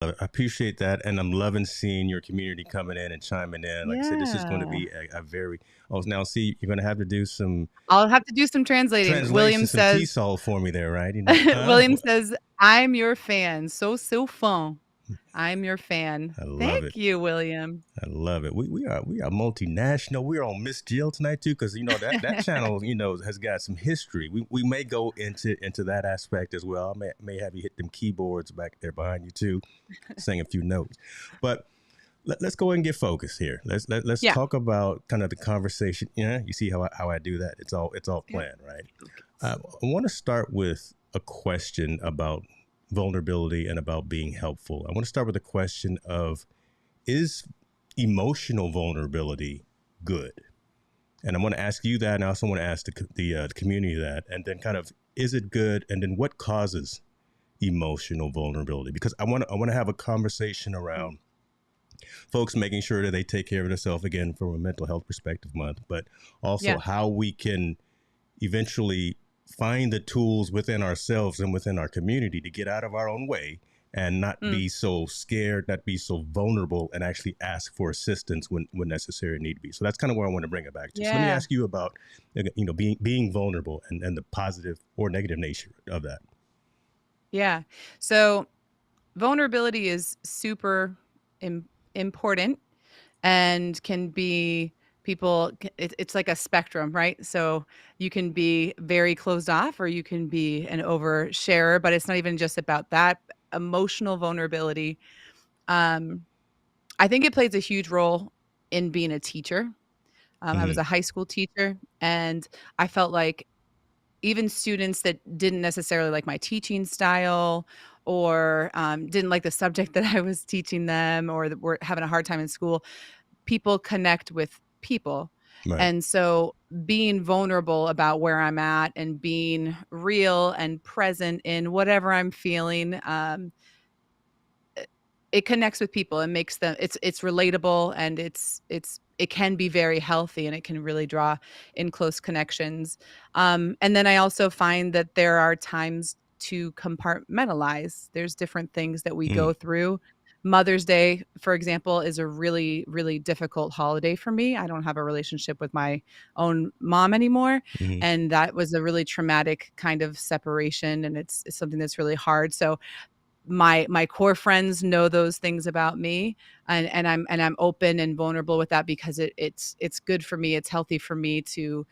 I appreciate that, and I'm loving seeing your community coming in and chiming in. Like I said, this is going to Yeah. be a very. Oh, now see, you're going to have to do some I'll have to do some translating. translation, some tea salt for me there, right? Huh? William says, "I'm your fan. So fun. I'm your fan." I love it. Thank you, William. I love it. We are multinational. We're on Miss Jill tonight too, because that channel has got some history. We may go into that aspect as well. I may have you hit them keyboards back there behind you too, sing a few notes. But let's go ahead and get focused here. Let's Yeah. talk about kind of the conversation. Yeah, you see how I do that. It's all Yeah. planned, right? I want to start with a question about vulnerability and about being helpful. I want to start with a question of, is emotional vulnerability good? And I want to ask you that, and I also want to ask the community that, and then kind of, is it good? And then what causes emotional vulnerability? Because I want to have a conversation Mm. around folks making sure that they take care of themselves, again from a mental health perspective month, but also Yeah. how we can eventually find the tools within ourselves and within our community to get out of our own way and not Mm. be so scared, not be so vulnerable, and actually ask for assistance when necessary and need to be. So that's kind of where I want to bring it back to. So let me Yeah. ask you about being vulnerable and the positive or negative nature of that. Yeah. So vulnerability is super important and can be it's like a spectrum, right? So you can be very closed off or you can be an oversharer, but it's not even just about that. Emotional vulnerability, um, I think it plays a huge role in being a teacher. I was Mm-hmm. a high school teacher, and I felt like even students that didn't necessarily like my teaching style or didn't like the subject that I was teaching them or that were having a hard time in school, people connect with people. Right. And so being vulnerable about where I'm at and being real and present in whatever I'm feeling, it connects with people and makes them it's relatable and it can be very healthy and it can really draw in close connections. And then I also find that there are times to compartmentalize. There's different things that we Mm. go through. Mother's Day, for example, is a really, really difficult holiday for me. I don't have a relationship with my own mom anymore. Mm-hmm. And that was a really traumatic kind of separation. And it's something that's really hard. So my core friends know those things about me, and I'm open and vulnerable with that because it's good for me. It's healthy for me to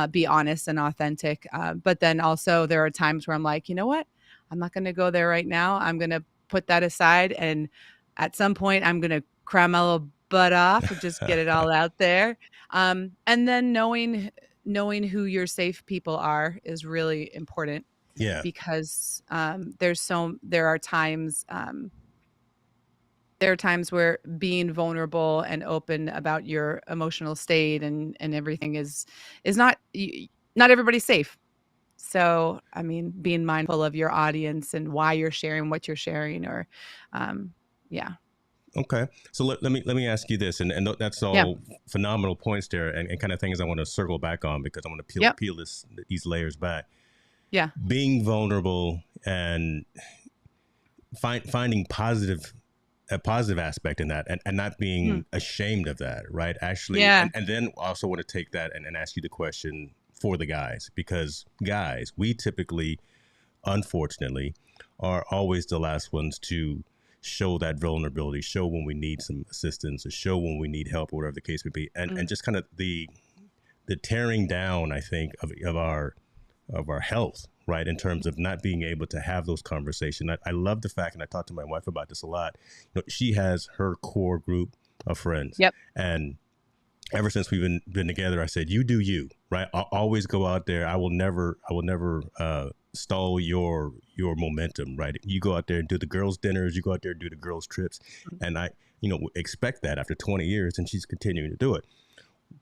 be honest and authentic. But then also there are times where I'm like, you know what? I'm not going to go there right now. I'm going to put that aside, and at some point, I'm going to cry my little butt off and just get it all out there. And then knowing who your safe people are is really important Yeah. because there are times where being vulnerable and open about your emotional state and everything is not everybody's safe. So, I mean, being mindful of your audience and why you're sharing what you're sharing or yeah. Okay, so let me ask you this, and that's Yeah. all phenomenal points there, and kind of things I want to circle back on because I want to peel Yep. peel these layers back. Yeah. Being vulnerable and finding a positive aspect in that, and not Mhm. being ashamed of that, right? Actually, Yeah. and then also want to take that and ask you the question for the guys, because guys, we typically, unfortunately, are always the last ones to show that vulnerability, show when we need some assistance, or show when we need help, or whatever the case may be, and Mm. just kind of the tearing down, I think, of our health, right? In terms of not being able to have those conversations. I love the fact, and I talk to my wife about this a lot. She has her core group of friends, Yep. and ever since we've been together, I said, "You do you, right? I'll always go out there. I will never stall your momentum, right? You go out there and do the girls' dinners. You go out there and do the girls' trips, Mm. and I, expect that after 20 years, and she's continuing to do it.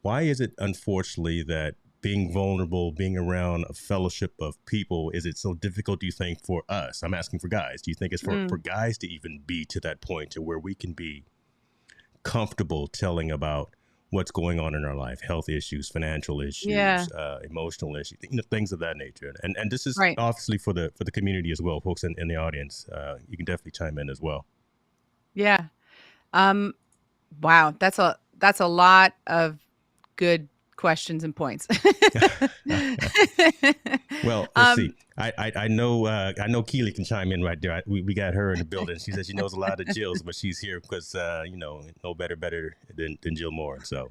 Why is it, unfortunately, that being vulnerable, being around a fellowship of people, is it so difficult, do you think, for us? I'm asking for guys. Do you think it's for Mm. guys to even be to that point to where we can be comfortable telling about what's going on in our life, health issues, financial Yeah. issues, emotional issues, things of that nature? And this is Right. obviously for the community as well, folks in the audience. You can definitely chime in as well. Yeah. Um, wow, that's a lot of good questions and points. Well, let's see. um, I know Keely can chime in right there. We got her in the building. She says she knows a lot of Jills, but she's here because no better than Jill Moore. So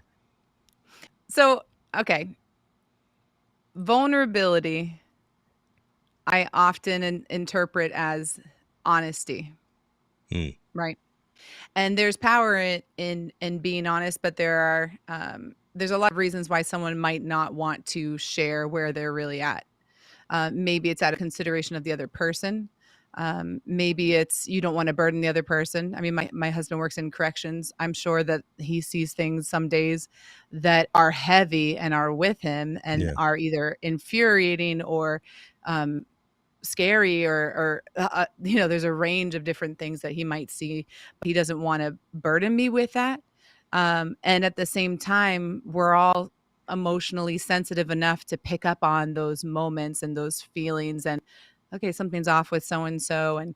so okay, vulnerability I often interpret as honesty, mm, right? And there's power in being honest, but there's a lot of reasons why someone might not want to share where they're really at. Maybe it's out of consideration of the other person. Maybe it's you don't want to burden the other person. I mean, my husband works in corrections. I'm sure that he sees things some days that are heavy and are with him and yeah, are either infuriating or um, scary or there's a range of different things that he might see, but he doesn't want to burden me with that. And at the same time, we're all emotionally sensitive enough to pick up on those moments and those feelings and okay, something's off with so and so, and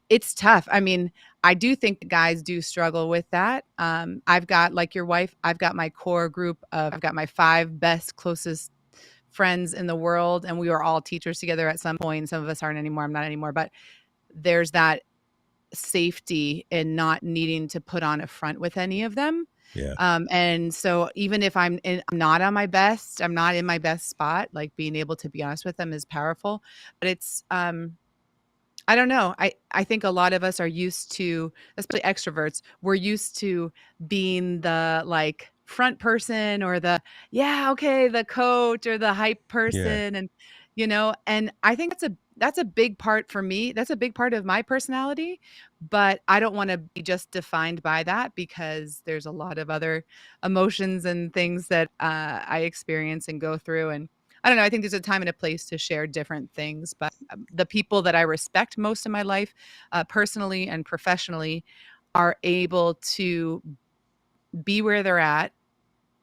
it's tough. I mean, I do think that guys do struggle with that. I've got, like your wife, I've got my core group of I've got my 5 best closest friends in the world, and we were all teachers together at some point. Some of us aren't anymore. I'm not anymore, but there's that safety in not needing to put on a front with any of them. yeah. And so even if I'm not on my best, I'm not in my best spot, like being able to be honest with them is powerful. But it's I don't know. I think a lot of us are used to, especially extroverts, we're used to being the like front person or the yeah, okay, the coach or the hype Yeah. person and I think that's a big part for me. That's a big part of my personality, but I don't want to be just defined by that because there's a lot of other emotions and things that I experience and go through and I don't know. I think there's a time and a place to share different things, but the people that I respect most in my life, personally and professionally, are able to be where they're at.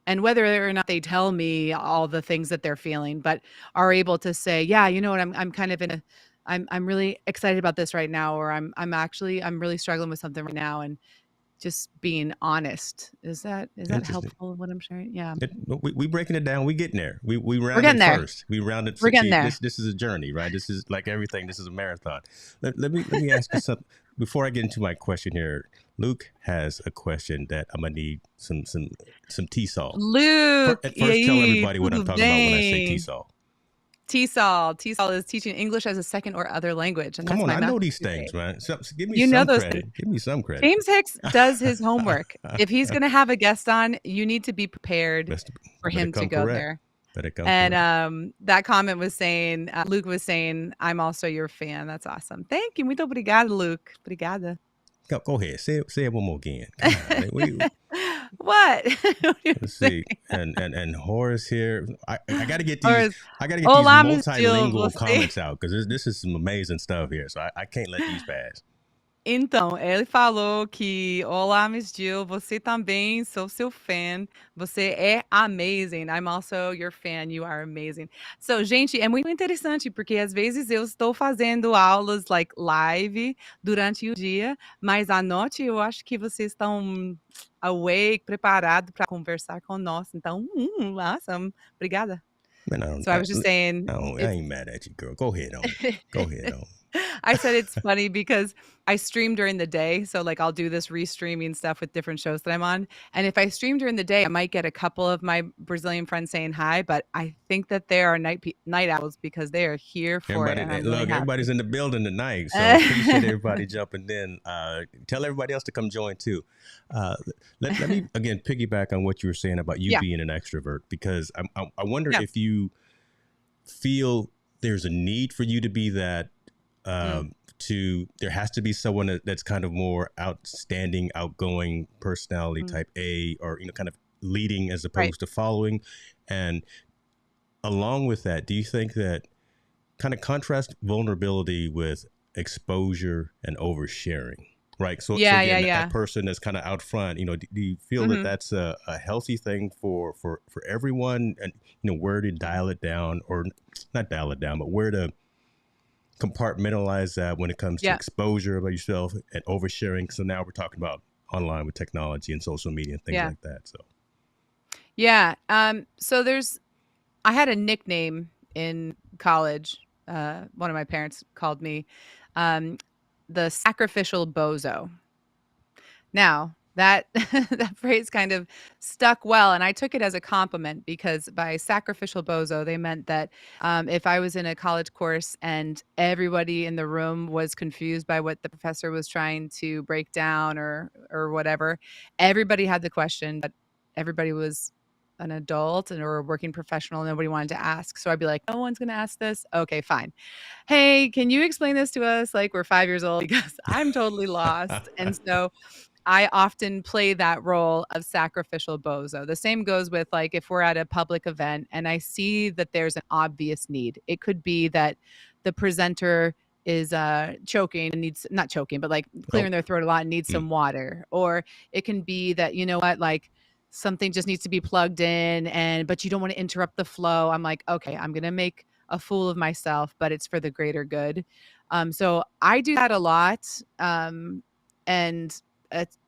And whether or not they tell me all the things that they're feeling, but are able to say, yeah, you know what, I'm kind of I'm really excited about this right now, or I'm really struggling with something right now. And just being honest. Is that Interesting. helpful what I'm sharing? Yeah. We breaking it down. We getting there. We We're rounded getting there. first. We rounded. We're getting See, there. this is a journey, right? This is like everything. This is a marathon. Let me ask you something before I get into my question here. Luke has a question that I'm gonna need some T-Sol. Luke, At e first, tell aí, everybody what I'm tudo talking about when I say bem? T-Sol. TESOL. TESOL is teaching English as a second or other language, and Come that's on, my I know master's these degree. things, man. So give me You know some those things. credit. Give me some credit. James Hicks does his homework. If he's gonna have a guest on, you need to be prepared Best, for better him to come go correct. there. Better come And, correct. that comment was saying, Luke was saying, "I'm also your fan." That's awesome. Thank you. Muito obrigada, Luke. Obrigada. Go ahead. Say it one more again. God, What? What are you let's saying? see. And Horace here. I got to get Or these. is, I got to get these "Olá, Miss Jill, multilingual você" comments out because this is some amazing stuff here. So I can't let these pass. Então, ele falou que: "Olá, Miss Jill, você também, sou seu fan, você é amazing, I'm also your fan, you are amazing". So, gente, é muito interessante, porque às vezes eu estou fazendo aulas, like, live durante o dia, mas à noite eu acho que vocês estão awake, preparado para conversar conosco, então, awesome. Obrigada. Man, So I was just saying, I it's ain't mad at you, girl. Go ahead on. Go ahead on. I said it's funny because I stream during the day. So, like, I'll do this restreaming stuff with different shows that I'm on. And if I stream during the day, I might get a couple of my Brazilian friends saying hi, but I think that they are night owls because they are here for it. And I'm really Look, everybody's happy. in the building tonight, so appreciate everybody jumping in. Tell everybody else to come join too. Uh, let me again piggyback on what you were saying about you Yeah. being an extrovert because I wonder Yeah. if you feel there's a need for you to be that. There has to be someone that's kind of more outstanding, outgoing personality type A, or kind of leading as Right. opposed to following. And along with that, do you think that kind of contrast vulnerability with exposure and oversharing? Right. So Yeah. Yeah. again, that Yeah. person that's kind of out front, do you feel that hmm that's a healthy thing for everyone, and where to dial it down, or not dial it down, but where to compartmentalize that when it comes to Yeah. exposure about yourself and oversharing. So now we're talking about online with technology and social media and things Yeah. like that. So Yeah. So I had a nickname in college. One of my parents called me um, the sacrificial bozo. Now, that that phrase kind of stuck well, and I took it as a compliment because by sacrificial bozo, they meant that, if I was in a college course and everybody in the room was confused by what the professor was trying to break down or whatever, everybody had the question, but everybody was an adult and or a working professional, nobody wanted to ask. So I'd be like, "No one's gonna ask this? Okay, fine. Hey, can you explain this to us like we're 5 years old? Because I'm totally lost." And so I often play that role of sacrificial bozo. The same goes with like if we're at a public event and I see that there's an obvious need. It could be that the presenter is choking and needs not choking, but like oh, clearing their throat a lot and needs mm, some water. Or it can be that, you know what, like something just needs to be plugged in and but you don't want to interrupt the flow. I'm like, okay, I'm gonna make a fool of myself, but it's for the greater good. So I do that a lot. And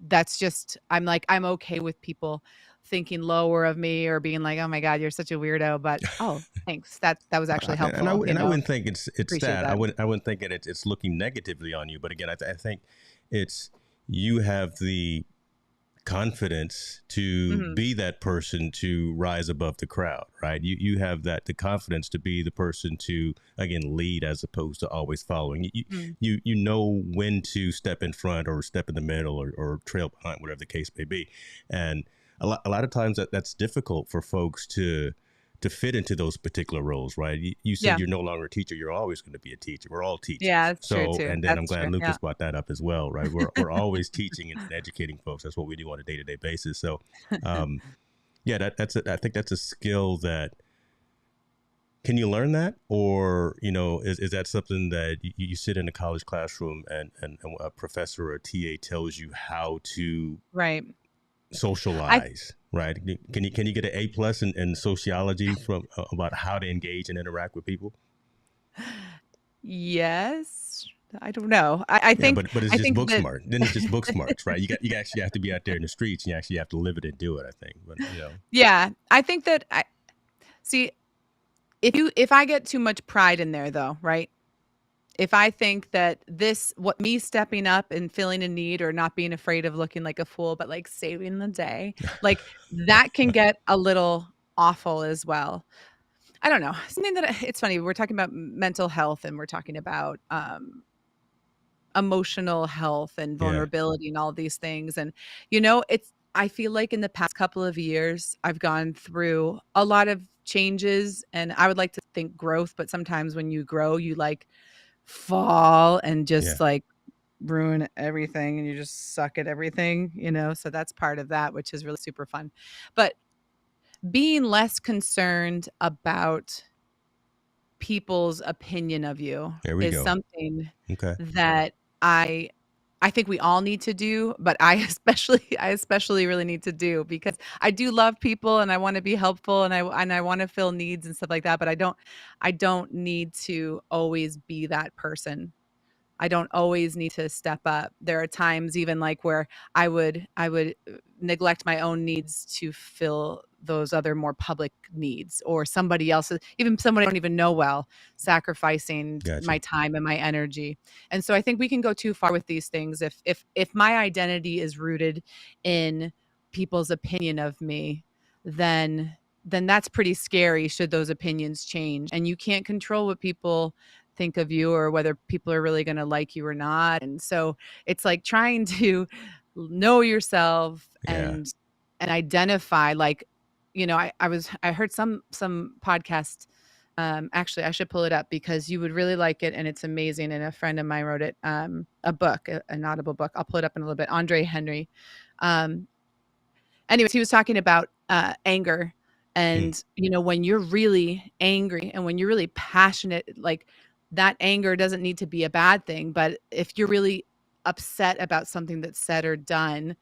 that's just I'm like, I'm okay with people thinking lower of me or being like, "Oh my god, you're such a weirdo," but, "Oh, thanks. That was actually helpful," and I wouldn't think it's Appreciate that. I that. wouldn't think it's looking negatively on you. But again, I think it's you have the confidence to Mhm. be that person to rise above the crowd, right? You have the confidence to be the person to again lead as opposed to always following. Mm. You know when to step in front or step in the middle or trail behind, whatever the case may be. And a lot of times that's difficult for folks to fit into those particular roles, right? You said Yeah. you're no longer a teacher; you're always going to be a teacher. We're all Yeah, teachers. that's true So, too. and then I'm That's glad true. Yeah. Lucas brought that up as well, right? We're always teaching and educating folks. That's what we do on a day to day basis. So, um, yeah, I think that's a skill that can you learn that, or is that something that you sit in a college classroom and a professor or a TA tells you how to Right. I socialize, right? Can you get an A+ in sociology from about how to engage and interact with people? Yes. I don't know. Yeah, but it's I just think book that smart. Then it's just book smarts, right? You actually have to be out there in the streets, and you actually have to live it and do it. I think, but yeah, I think that I see, if I get too much pride in there though, right? If I think that this what me stepping up and feeling a need or not being afraid of looking like a fool, but, like, saving the day, like, that can get a little awful as well. I don't know. Something that it's funny, we're talking about mental health and we're talking about, emotional health and yeah, vulnerability and all these things, and, it's I feel like in the past couple of years, I've gone through a lot of changes, and I would like to think growth, but sometimes when you grow, you, like, fall and yeah, just, like, ruin everything, and you just suck at everything, so that's part of that, which is really super fun. But being less concerned about people's opinion of you there we is go. something Okay, that I I think we all need to do, but I especially really need to do because I do love people and I wanna be helpful and I wanna fill needs and stuff like that, but I don't need to always be that person. I don't always need to step up. There are times even like where I would neglect my own needs to fill those other more public needs or somebody else's, even someone I don't even know well, sacrificing gotcha. my time and my energy. And so I think we can go too far with these things if my identity is rooted in people's opinion of me, then that's pretty scary should those opinions change. And you can't control what people think of you or whether people are really going to like you or not. And so it's like trying to know yourself Yeah, and identify like, I heard some podcast. Actually, I should pull it up because you would really like it and it's amazing. And a friend of mine wrote it, a book, an audible book. I'll pull it up in a little bit. Andre Henry. Um, Anyways, he was talking about, anger mm, and, when you're really angry and when you're really passionate, like, that anger doesn't need to be a bad thing, but if you're really upset about something that's said or done,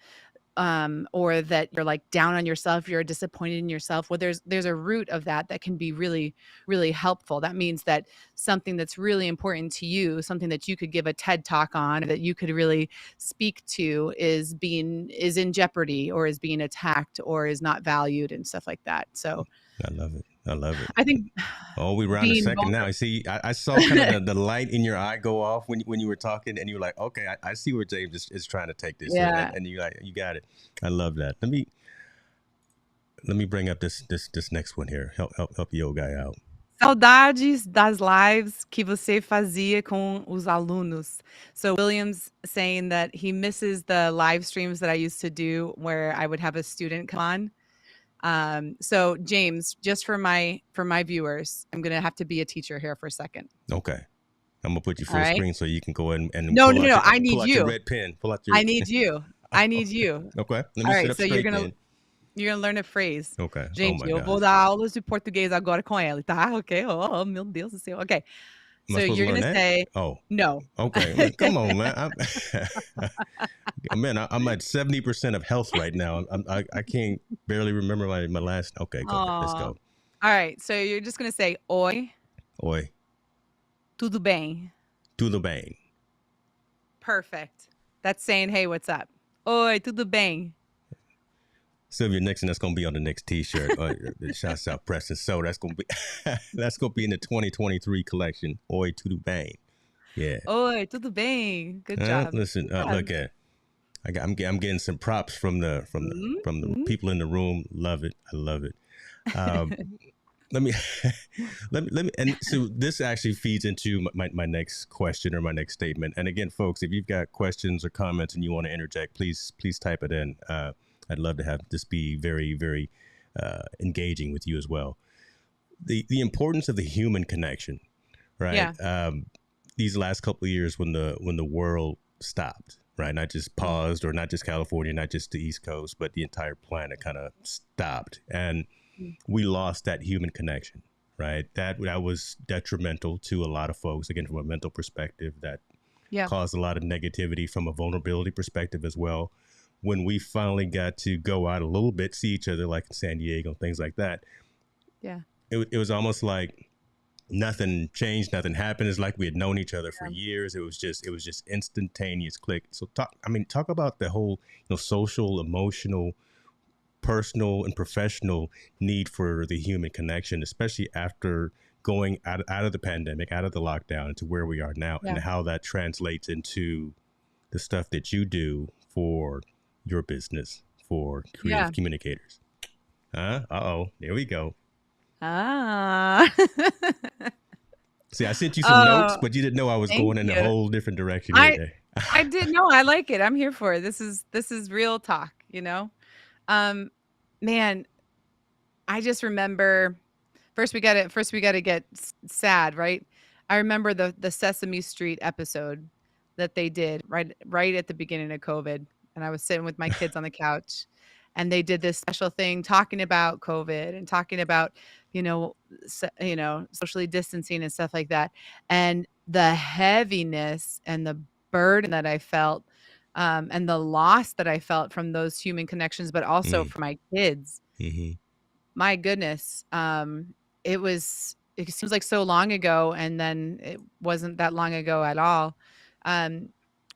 or that you're like down on yourself, you're disappointed in yourself. Well, there's a root of that that can be really, really helpful. That means that something that's really important to you, something that you could give a TED talk on, or that you could really speak to, is in jeopardy, or is being attacked, or is not valued, and stuff like that. So I love it. I love it. I think Oh, we round a being second now. See, I saw kind of the light in your eye go off when you were talking, and you were like, okay, I see where James is trying to take this, yeah. and you like, you got it. I love that. Let me bring up this next one here. Help the old guy out. Saudades das lives que você fazia com os alunos. So William's saying that he misses the live streams that I used to do where I would have a student come on. So James, just for my viewers, I'm gonna have to be a teacher here for a second. Okay, I'm gonna put you All full right. screen so you can go in and No, no, no. I pull need out your you. red pen. Pull out your. I need you. I need you. Okay, let me All sit right. up So straight then. you're gonna learn a phrase. Okay. Gente, Oh my eu vou gosh. dar aulas de português agora com ele, tá? Okay. Oh, meu Deus do céu. Okay. Am I So supposed you're to learn gonna that? say Oh, no. okay. Man, come on, man. Man, I'm at 70% of health right now. I can't barely remember my last. Okay, go ahead. Let's Aw. go. All right. So you're just gonna say oi, Oi, tudo bem. tudo bem. Perfect. That's saying, hey, what's up? Oi, tudo bem. Sylvia Nixon, that's gonna be on the next T-shirt. Shouts out Preston. So that's gonna be in the 2023 collection. Oi, tudo bem. Yeah. Oi, tudo bem. Good job. Listen, look at. I'm getting some props from the Mhm. people in the room. Love it. I love it. Let me let me and so this actually feeds into my next question or my next statement. And again, folks, if you've got questions or comments and you want to interject, please type it in. I'd love to have this be very, very engaging with you as well. The importance of the human connection, right? Yeah. These last couple of years when the world stopped, right? Not just paused, or not just California, not just the East Coast, but the entire planet kind of stopped, and we lost that human connection, right? That was detrimental to a lot of folks. Again, from a mental perspective, that Yeah. caused a lot of negativity from a vulnerability perspective as well. When we finally got to go out a little bit, see each other, like in San Diego, things like that, Yeah. it was almost like nothing changed, nothing happened. It's like we had known each other for years. It was just instantaneous click. So talk about the whole, social, emotional, personal, and professional need for the human connection, especially after going out of the pandemic, out of the lockdown, to where we are now, Yeah. and how that translates into the stuff that you do for your business, for creative Yeah. communicators. There we go. Ah. See, I sent you some notes, Oh, but you didn't know I was thank going in a you. whole different direction I here. I did no, I like it. I'm here for it. This is real talk, Man, I just remember first we gotta get sad, right? I remember the Sesame Street episode that they did right at the beginning of COVID, and I was sitting with my kids on the couch, and they did this special thing talking about COVID and talking about, socially distancing and stuff like that, and the heaviness and the burden that I felt, and the loss that I felt from those human connections, but also for my kids. Mm-hmm. My goodness, it seems like so long ago, and then it wasn't that long ago at all. Um,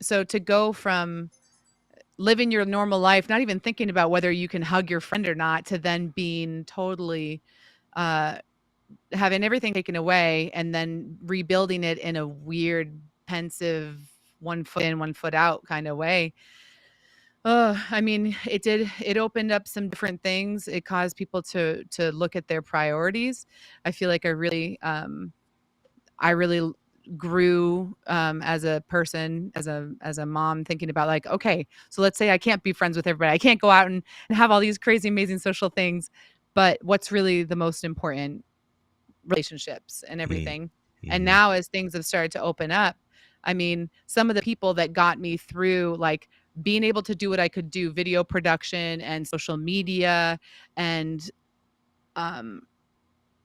so to go from living your normal life, not even thinking about whether you can hug your friend or not, to then being totally, uh, having everything taken away and then rebuilding it in a weird, pensive, one foot in, one foot out kind of way. I mean, it opened up some different things. It caused people to look at their priorities. I feel like I really grew, as a person, as a mom, thinking about like, okay, so let's say I can't be friends with everybody. I can't go out and have all these crazy, amazing social things. But what's really the most important? Relationships and everything. And Mm-hmm. now as things have started to open up, I mean, some of the people that got me through, like, being able to do what I could do, video production and social media and, um,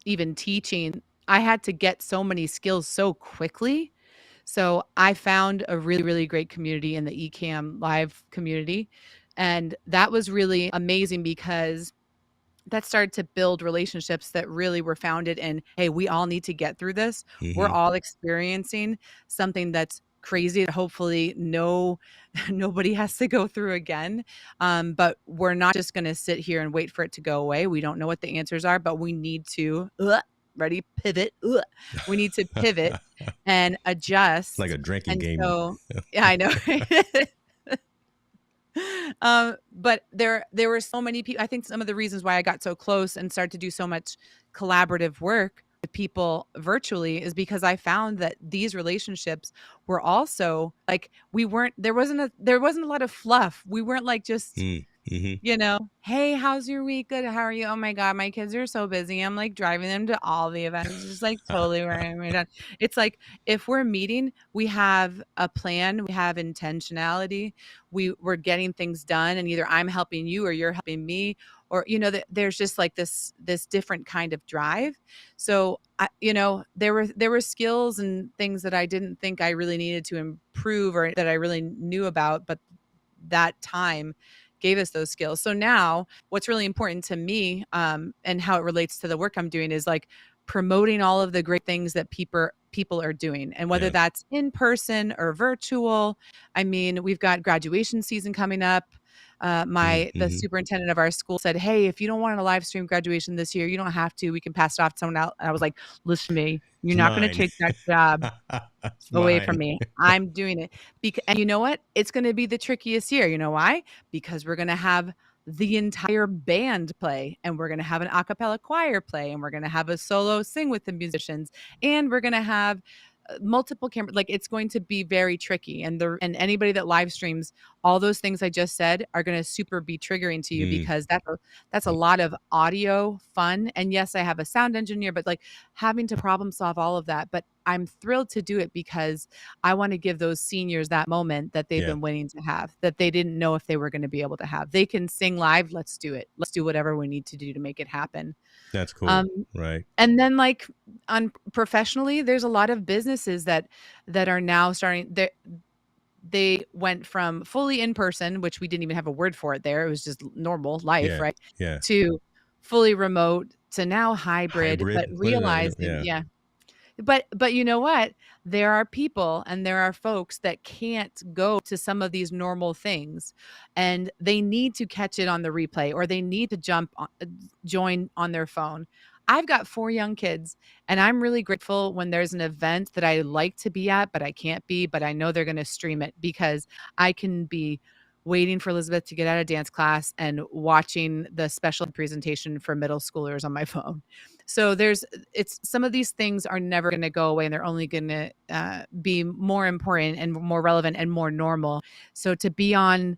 even teaching, I had to get so many skills so quickly. So I found a really, really great community in the Ecamm live community. And that was really amazing because that started to build relationships that really were founded in, hey, we all need to get through this. We're Mm-hmm. all experiencing something that's crazy that hopefully nobody has to go through again. But we're not just going to sit here and wait for it to go away. We don't know what the answers are, but we need to ready pivot. We need to pivot and It's like adjust. a drinking And game. so, yeah, I know. But there were so many people. I think some of the reasons why I got so close and started to do so much collaborative work with people virtually is because I found that these relationships were also like we weren't there wasn't a lot of fluff. We weren't like just Mm-hmm. hey, how's your week? Good. How are you? Oh my God, my kids are so busy. I'm like driving them to all the events. It's just like totally wearing me down. It's like if we're meeting, we have a plan, we have intentionality, we're getting things done, and either I'm helping you or you're helping me, or there's just like this different kind of drive. So there were skills and things that I didn't think I really needed to improve or that I really knew about, but that time gave us those skills. So now what's really important to me, and how it relates to the work I'm doing is like promoting all of the great things that people are doing. And whether Yeah. that's in person or virtual, I mean, we've got graduation season coming up. The Mm-hmm. superintendent of our school said, hey, if you don't want to live stream graduation this year, you don't have to. We can pass it off to someone else. And I was like, listen to me. You're It's not going to mine. take that job It's away from mine. me. I'm doing it. And you know what? It's going to be the trickiest year. You know why? Because we're going to have the entire band play, and we're going to have an a cappella choir play, and we're going to have a solo sing with the musicians, and we're going to have multiple cameras. Like it's going to be very tricky. And anybody that live streams, all those things I just said are going to super be triggering to you Mm. because that's a lot of audio fun. And yes, I have a sound engineer, but like having to problem solve all of that. But I'm thrilled to do it because I want to give those seniors that moment that they've Yeah. been waiting to have, that they didn't know if they were going to be able to have. They can sing live. Let's do it. Let's do whatever we need to do to make it happen. That's cool. Um, Right. and then like on professionally, there's a lot of businesses that are now starting. They went from fully in person, which we didn't even have a word for it there. It was just normal life, Yeah. right? Yeah. To fully remote to now hybrid, but Hybrid. What is that? realizing, Yeah. yeah, but you know what? There are people and there are folks that can't go to some of these normal things, and they need to catch it on the replay, or they need to join on their phone. I've got 4 young kids, and I'm really grateful when there's an event that I like to be at, but I can't be, but I know they're going to stream it because I can be waiting for Elizabeth to get out of dance class and watching the special presentation for middle schoolers on my phone. So it's some of these things are never going to go away, and they're only going to be more important and more relevant and more normal. So to be on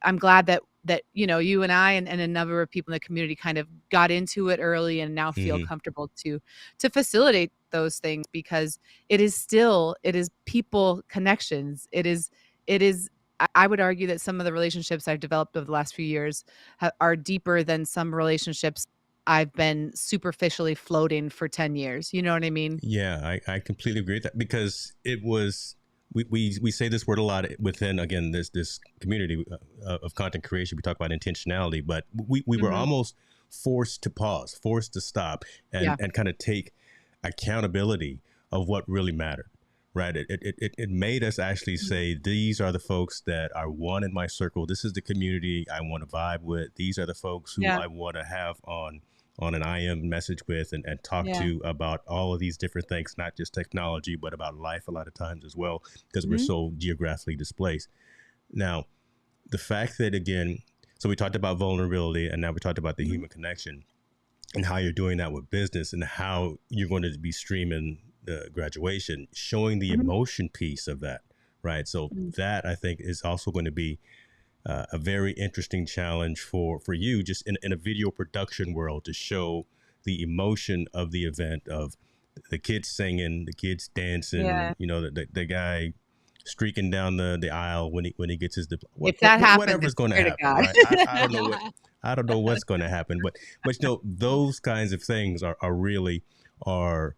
I'm glad that you and I and a number of people in the community kind of got into it early and now feel Mm-hmm. comfortable to facilitate those things, because it is people connections. It is I would argue that some of the relationships I've developed over the last few years are deeper than some relationships I've been superficially floating for 10 years. You know what I mean? Yeah, I completely agree with that because it was we say this word a lot within again this community of content creation. We talk about intentionality, but we were Mhm. almost forced to pause, forced to stop, Yeah. and kind of take accountability of what really mattered. Right. It made us actually Mhm. say these are the folks that are one in my circle. This is the community I want to vibe with. These are the folks who Yeah. I want to have on an IM message with and talk Yeah. to about all of these different things, not just technology, but about life a lot of times as well, because we're Mhm. so geographically displaced. Now, the fact that, again, so we talked about vulnerability and now we talked about the Mhm. human connection and how you're doing that with business and how you're going to be streaming the graduation, showing the Mhm. emotion piece of that, right? So Mhm. that I think is also going to be a very interesting challenge for you just in a video production world to show the emotion of the event of the kids singing, the kids dancing, Yeah. the guy streaking down the aisle when he gets his If that happens, I whatever's going to swear to happen, God. right? I don't know what's going to happen, but those kinds of things are really are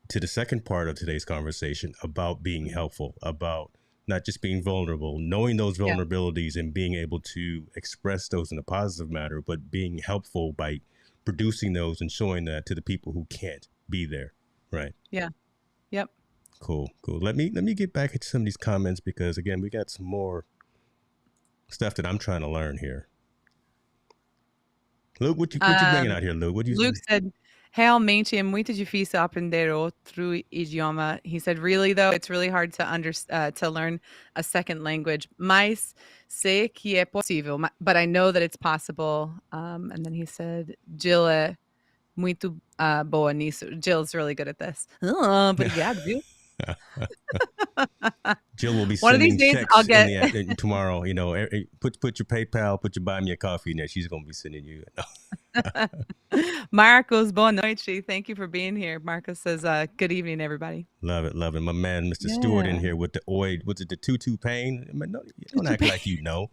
to the second part of today's conversation about being Mhm. helpful, about not just being vulnerable, knowing those Yeah. vulnerabilities and being able to express those in a positive manner, but being helpful by producing those and showing that to the people who can't be there. Right. Yeah. Yep. Cool. Let me get back into some of these comments because again, we got some more stuff that I'm trying to learn here. Luke, what you bringing out here, Luke? What you? Luke said, realmente é muito difícil aprender outro idioma. He said, really though, it's really hard to learn a second language. Mas sei que é possível, but I know that it's possible. And then he said, Jill é muito boa nisso. Jill's really good at this. Obrigado, viu? Jill will be One of these sending days I'll checks get tomorrow. You know, put your PayPal, put your buy me a coffee in there. She's gonna be sending you. Marcos, boa noite. Thank you for being here. Marcos says, good evening, everybody. Love it. My man, Mr. Yeah. Stewart, in here with the oi. Was it the tutu pain? No, don't act like you know.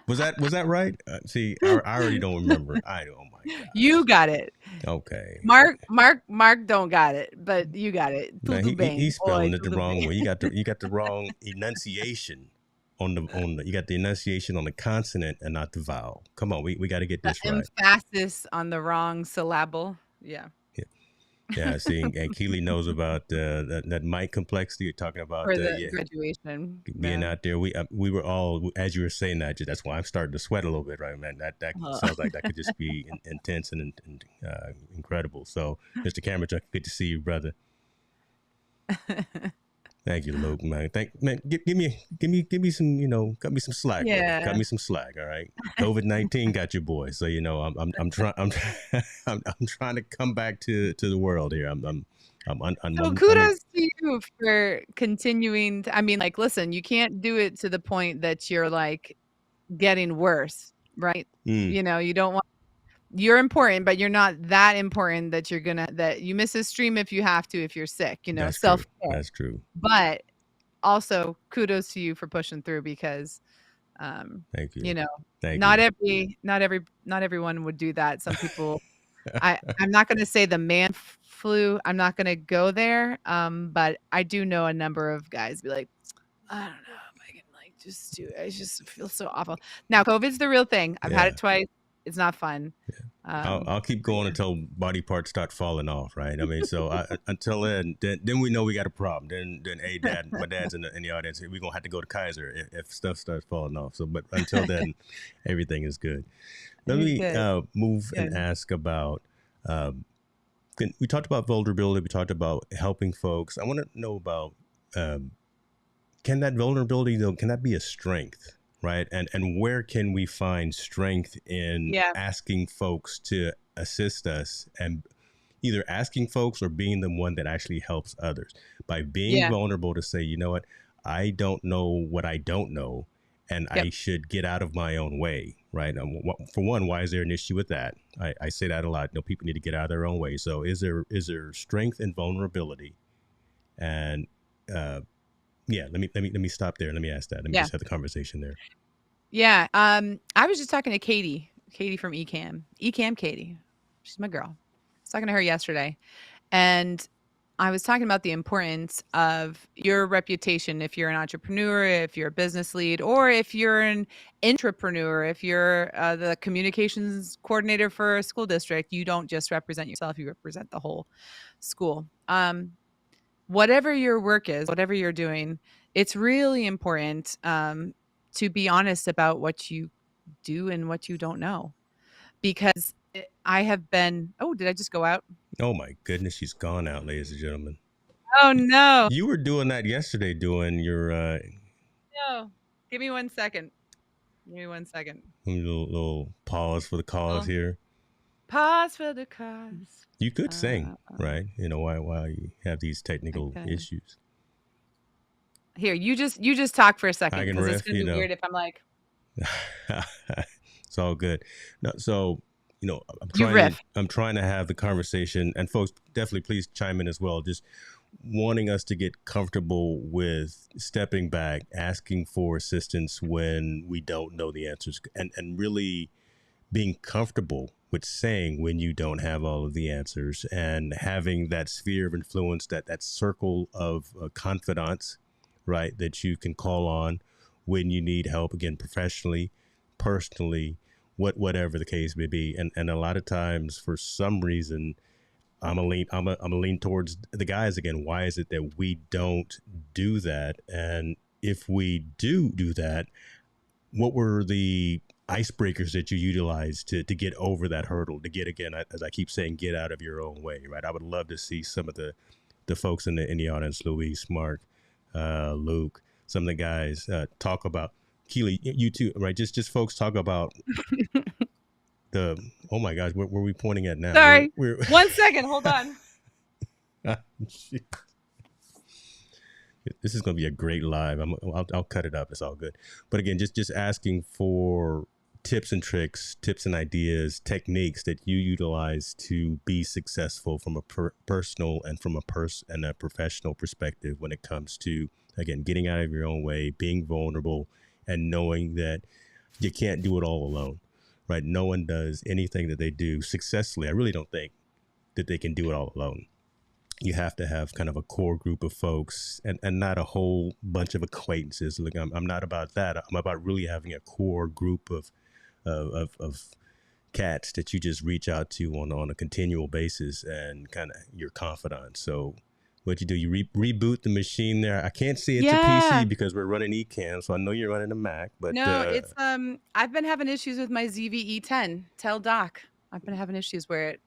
Was that right? See, I already don't remember. Oh my god. You got it. Okay. Mark don't got it, but you got it. Man, Tudo bem. he's spelling Oi, it the tudo wrong bem. way. You got the wrong enunciation on the you got the enunciation on the consonant and not the vowel. Come on, we got to get this right. Emphasis on the wrong syllable. Yeah. Yeah, see, and Keely knows about that mic complexity you're talking about. For the graduation. Being out there, we were all, as you were saying that, that's why I'm starting to sweat a little bit, right, man? That sounds like that could just be intense and incredible. So, Mr. Cameron, good to see you, brother. Thank you, Luke, man. Give me some, cut me some slack. Yeah. Brother. Cut me some slack. All right. COVID-19 got your boy. So I'm trying to come back to the world here. So kudos to you for continuing. I mean, like, listen, you can't do it to the point that you're like getting worse, right? You know, you don't want. You're important, but you're not that important that that you miss a stream if you have to, if you're sick, That's self-care. That's true. But also kudos to you for pushing through because, thank you. Not everyone would do that. Some people, I'm not going to say the man flu. I'm not going to go there. But I do know a number of guys be like, I don't know if I can just do it. I just feel so awful. Now, COVID's the real thing. I've had it twice. It's not fun. Yeah. I'll keep going until body parts start falling off, right? I mean, so until then we know we got a problem. Then my dad's in the audience. We're gonna have to go to Kaiser if stuff starts falling off. So, but until then, everything is good. Let me move and ask about. We talked about vulnerability. We talked about helping folks. I want to know about can that vulnerability though? Can that be a strength? Right. And where can we find strength in asking folks to assist us and either asking folks or being the one that actually helps others by being vulnerable to say, you know what, I don't know what I don't know and I should get out of my own way. Right. For one, why is there an issue with that? I say that a lot. People need to get out of their own way. So is there strength in vulnerability? And let me stop there. Let me ask that. Let me just have the conversation there. Yeah. I was just talking to Katie from Ecamm Katie. She's my girl. I was talking to her yesterday and I was talking about the importance of your reputation. If you're an entrepreneur, if you're a business lead, or if you're an intrapreneur, if you're the communications coordinator for a school district, you don't just represent yourself, you represent the whole school. Whatever your work is, whatever you're doing, it's really important to be honest about what you do and what you don't know. Because I have been, did I just go out? Oh my goodness, she's gone out, ladies and gentlemen. Oh no. You were doing that yesterday, doing your... No, give me 1 second. Little pause for the cause here. Pause for the cause. You could sing, right? While you have these technical issues. Here, you just talk for a second because it's gonna be weird if I'm like. It's all good. No, so I'm trying to have the conversation, and folks, definitely please chime in as well. Just wanting us to get comfortable with stepping back, asking for assistance when we don't know the answers, and really being comfortable with saying when you don't have all of the answers, and having that sphere of influence, that circle of confidants right? That you can call on when you need help, again, professionally, personally, whatever the case may be. And a lot of times, for some reason, I'm a lean towards the guys again. Why is it that we don't do that? And if we do that, what were the icebreakers that you utilized to get over that hurdle, to get, again, as I keep saying, get out of your own way, right? I would love to see some of the folks in the audience, Luis, Mark, Luke, some of the guys talk about, Keely, you too, right? Just folks talk about the, oh my gosh, where are we pointing at now? Sorry. We're 1 second. Hold on. This is going to be a great live. I'll cut it up. It's all good. But again, just asking for tips and tricks, tips and ideas, techniques that you utilize to be successful from a personal and from a professional perspective when it comes to, again, getting out of your own way, being vulnerable, and knowing that you can't do it all alone, right? No one does anything that they do successfully. I really don't think that they can do it all alone. You have to have kind of a core group of folks, and not a whole bunch of acquaintances. Look, I'm not about that. I'm about really having a core group of cats that you just reach out to on a continual basis and kind of your confidant. So what you do, you reboot the machine there. I can't see it's a Yeah. PC because we're running Ecamm, so I know you're running a Mac, but No, it's I've been having issues with my ZVE10. Tell Doc. I've been having issues where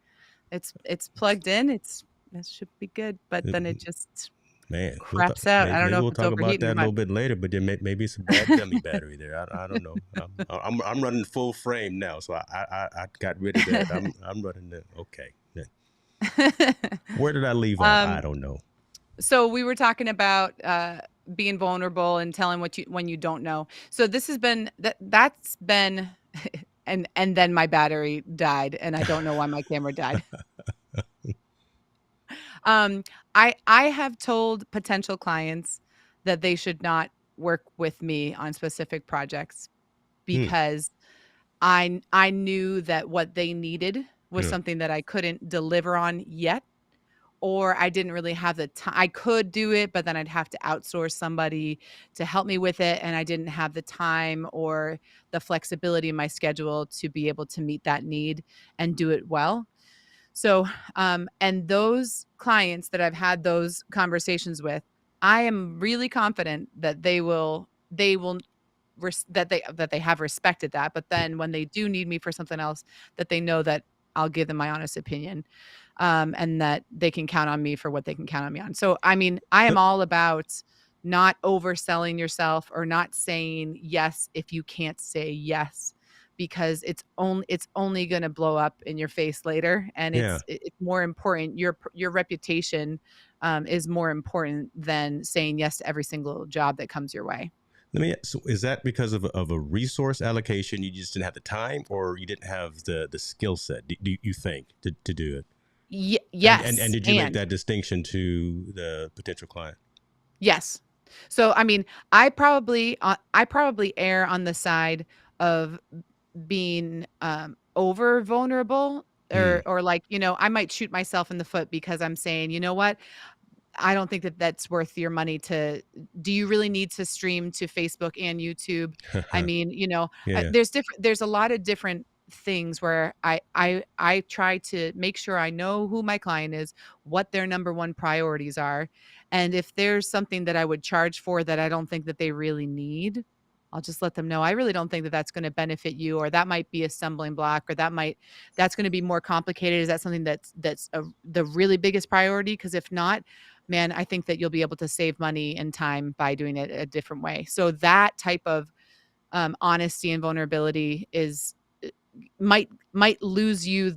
it's plugged in. It should be good, but then it just man, craps out. I don't maybe know if we'll it's talk about overheating that or a what. little bit later. But then maybe it's a bad dummy battery there. I don't know. I'm running full frame now, so I got rid of that. I'm running the okay. Where did I leave off? I um, don't know. so we were talking about being vulnerable and telling what you when you don't know. So this has been that's been and then my battery died and I don't know why my camera died. Um, I have told potential clients that they should not work with me on specific projects Hmm. because I knew that what they needed was Yeah. something that I couldn't deliver on yet, or I didn't really have the time. I could do it, but then I'd have to outsource somebody to help me with it, and I didn't have the time or the flexibility in my schedule to be able to meet that need and do it well. So, and those clients that I've had those conversations with, I am really confident that they will that they have respected that. But then when they do need me for something else, that they know that I'll give them my honest opinion, and that they can count on me for what they can count on me on. So, I mean, I am all about not overselling yourself or not saying yes if you can't say yes because it's only going to blow up in your face later, and Yeah. it's more important. Your reputation is more important than saying yes to every single job that comes your way. So is that because of a resource allocation? You just didn't have the time, or you didn't have the skill set? Do you think to do it? And Yes, did you make and that distinction to the potential client? yes. So I mean, I probably err on the side of being over vulnerable, Hmm. or like, I might shoot myself in the foot because I'm saying, you know what, I don't think that that's worth your money. Do you really need to stream to Facebook and YouTube? I mean, Yeah. there's a lot of different things where I try to make sure I know who my client is, what their number one priorities are. And if there's something that I would charge for that I don't think that they really need, I'll just let them know. I really don't think that that's going to benefit you, or that might be a stumbling block, or that's going to be more complicated. Is that something the really biggest priority? Because if not, man, I think that you'll be able to save money and time by doing it a different way. So that type of honesty and vulnerability is might lose you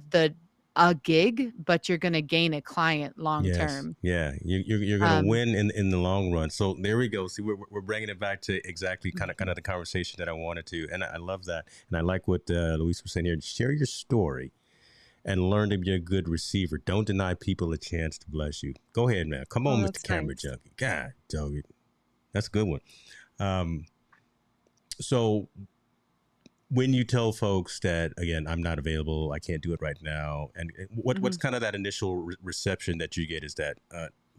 a gig, but you're going to gain a client long Yes. term. Yeah. You're going to Um, win in the long run. So there we go. See, we're bringing it back to exactly kind of the conversation that I wanted to, and I love that, and I like what Luis was saying here. Share your story and learn to be a good receiver. Don't deny people a chance to bless you. Go ahead, man. Come oh, on, Mr. that's Camera nice. Junkie. God, dog it. That's a good one. Um, so when you tell folks that, again, I'm not available, I can't do it right now, and what's Mhm. kind of that initial reception that you get? Is that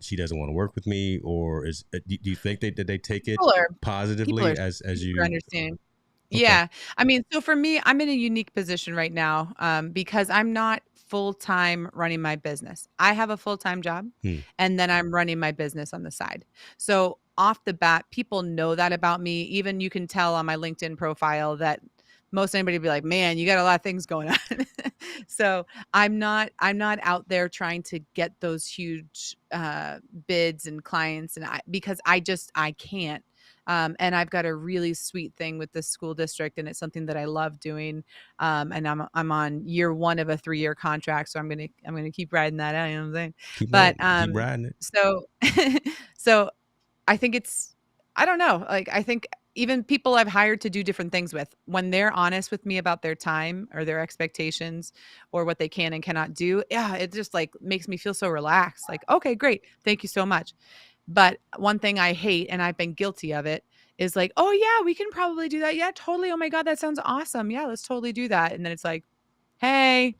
she doesn't want to work with me, or do you think that they take it People are people are positively as super you? understanding. Okay. Yeah. I mean, so for me, I'm in a unique position right now, because I'm not full-time running my business. I have a full-time job, Hmm. and then I'm running my business on the side. So off the bat, people know that about me. Even you can tell on my LinkedIn profile that most anybody would be like, "Man, you got a lot of things going on." So I'm not out there trying to get those huge bids and clients, and because I can't. And I've got a really sweet thing with this school district, and it's something that I love doing. And I'm on year one of a 3-year contract, so I'm gonna keep riding that out. You know what I'm saying? Keep But on, keep riding it. so so I think I don't know. Like, I think even people I've hired to do different things with, when they're honest with me about their time or their expectations or what they can and cannot do, yeah, it just like makes me feel so relaxed. Like, okay, great. Thank you so much. But one thing I hate, and I've been guilty of it, is like, "Oh, yeah, we can probably do that. Yeah, totally. Oh my god, that sounds awesome. Yeah, let's totally do that." And then it's like, "Hey,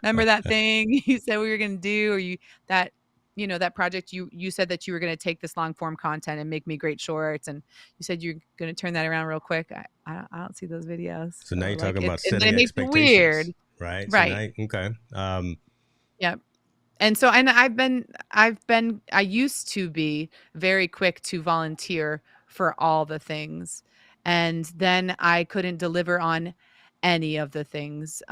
remember that thing you said we were gonna do, or that that project you said that you were gonna take this long form content and make me great shorts, and you said you're gonna turn that around real quick. I don't see those videos." So now So, you're like, talking about and then it setting makes it weird. expectations, right? So Right. now, okay. Yep. And so and I used to be very quick to volunteer for all the things, and then I couldn't deliver on any of the things,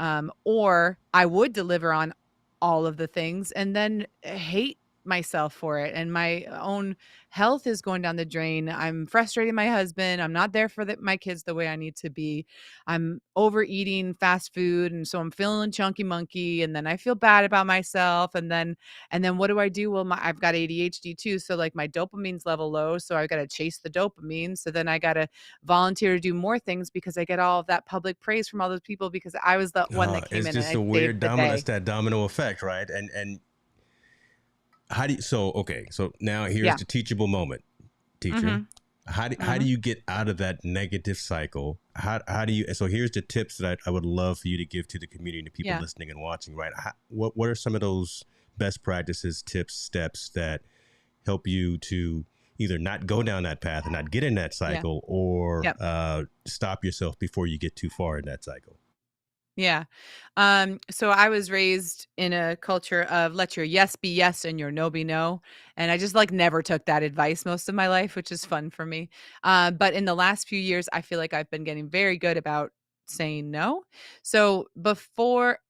or I would deliver on all of the things and then hate myself for it, and my own health is going down the drain. I'm frustrating my husband. I'm not there for my kids the way I need to be. I'm overeating fast food, and so I'm feeling chunky monkey, and then I feel bad about myself, and then what do I do? Well, I've got ADHD too, so like my dopamine's level low, so I got to chase the dopamine. So then I got to volunteer to do more things because I get all of that public praise from all those people because I was the one that came It's in and just I a saved weird the domino. That's day. that domino effect, right? And how do you? So okay. So now here's Yeah. the teachable moment, teacher. Mhm. How do Mhm. you get out of that negative cycle? How do you? So here's the tips that I would love for you to give to the community, and the people Yeah. listening and watching. Right? What are some of those best practices, tips, steps that help you to either not go down that path and not get in that Yeah. cycle, or Yep. stop yourself before you get too far in that cycle? Yeah. So I was raised in a culture of let your yes be yes and your no be no. And I just like never took that advice most of my life, which is fun for me. But in the last few years, I feel like I've been getting very good about saying no. So before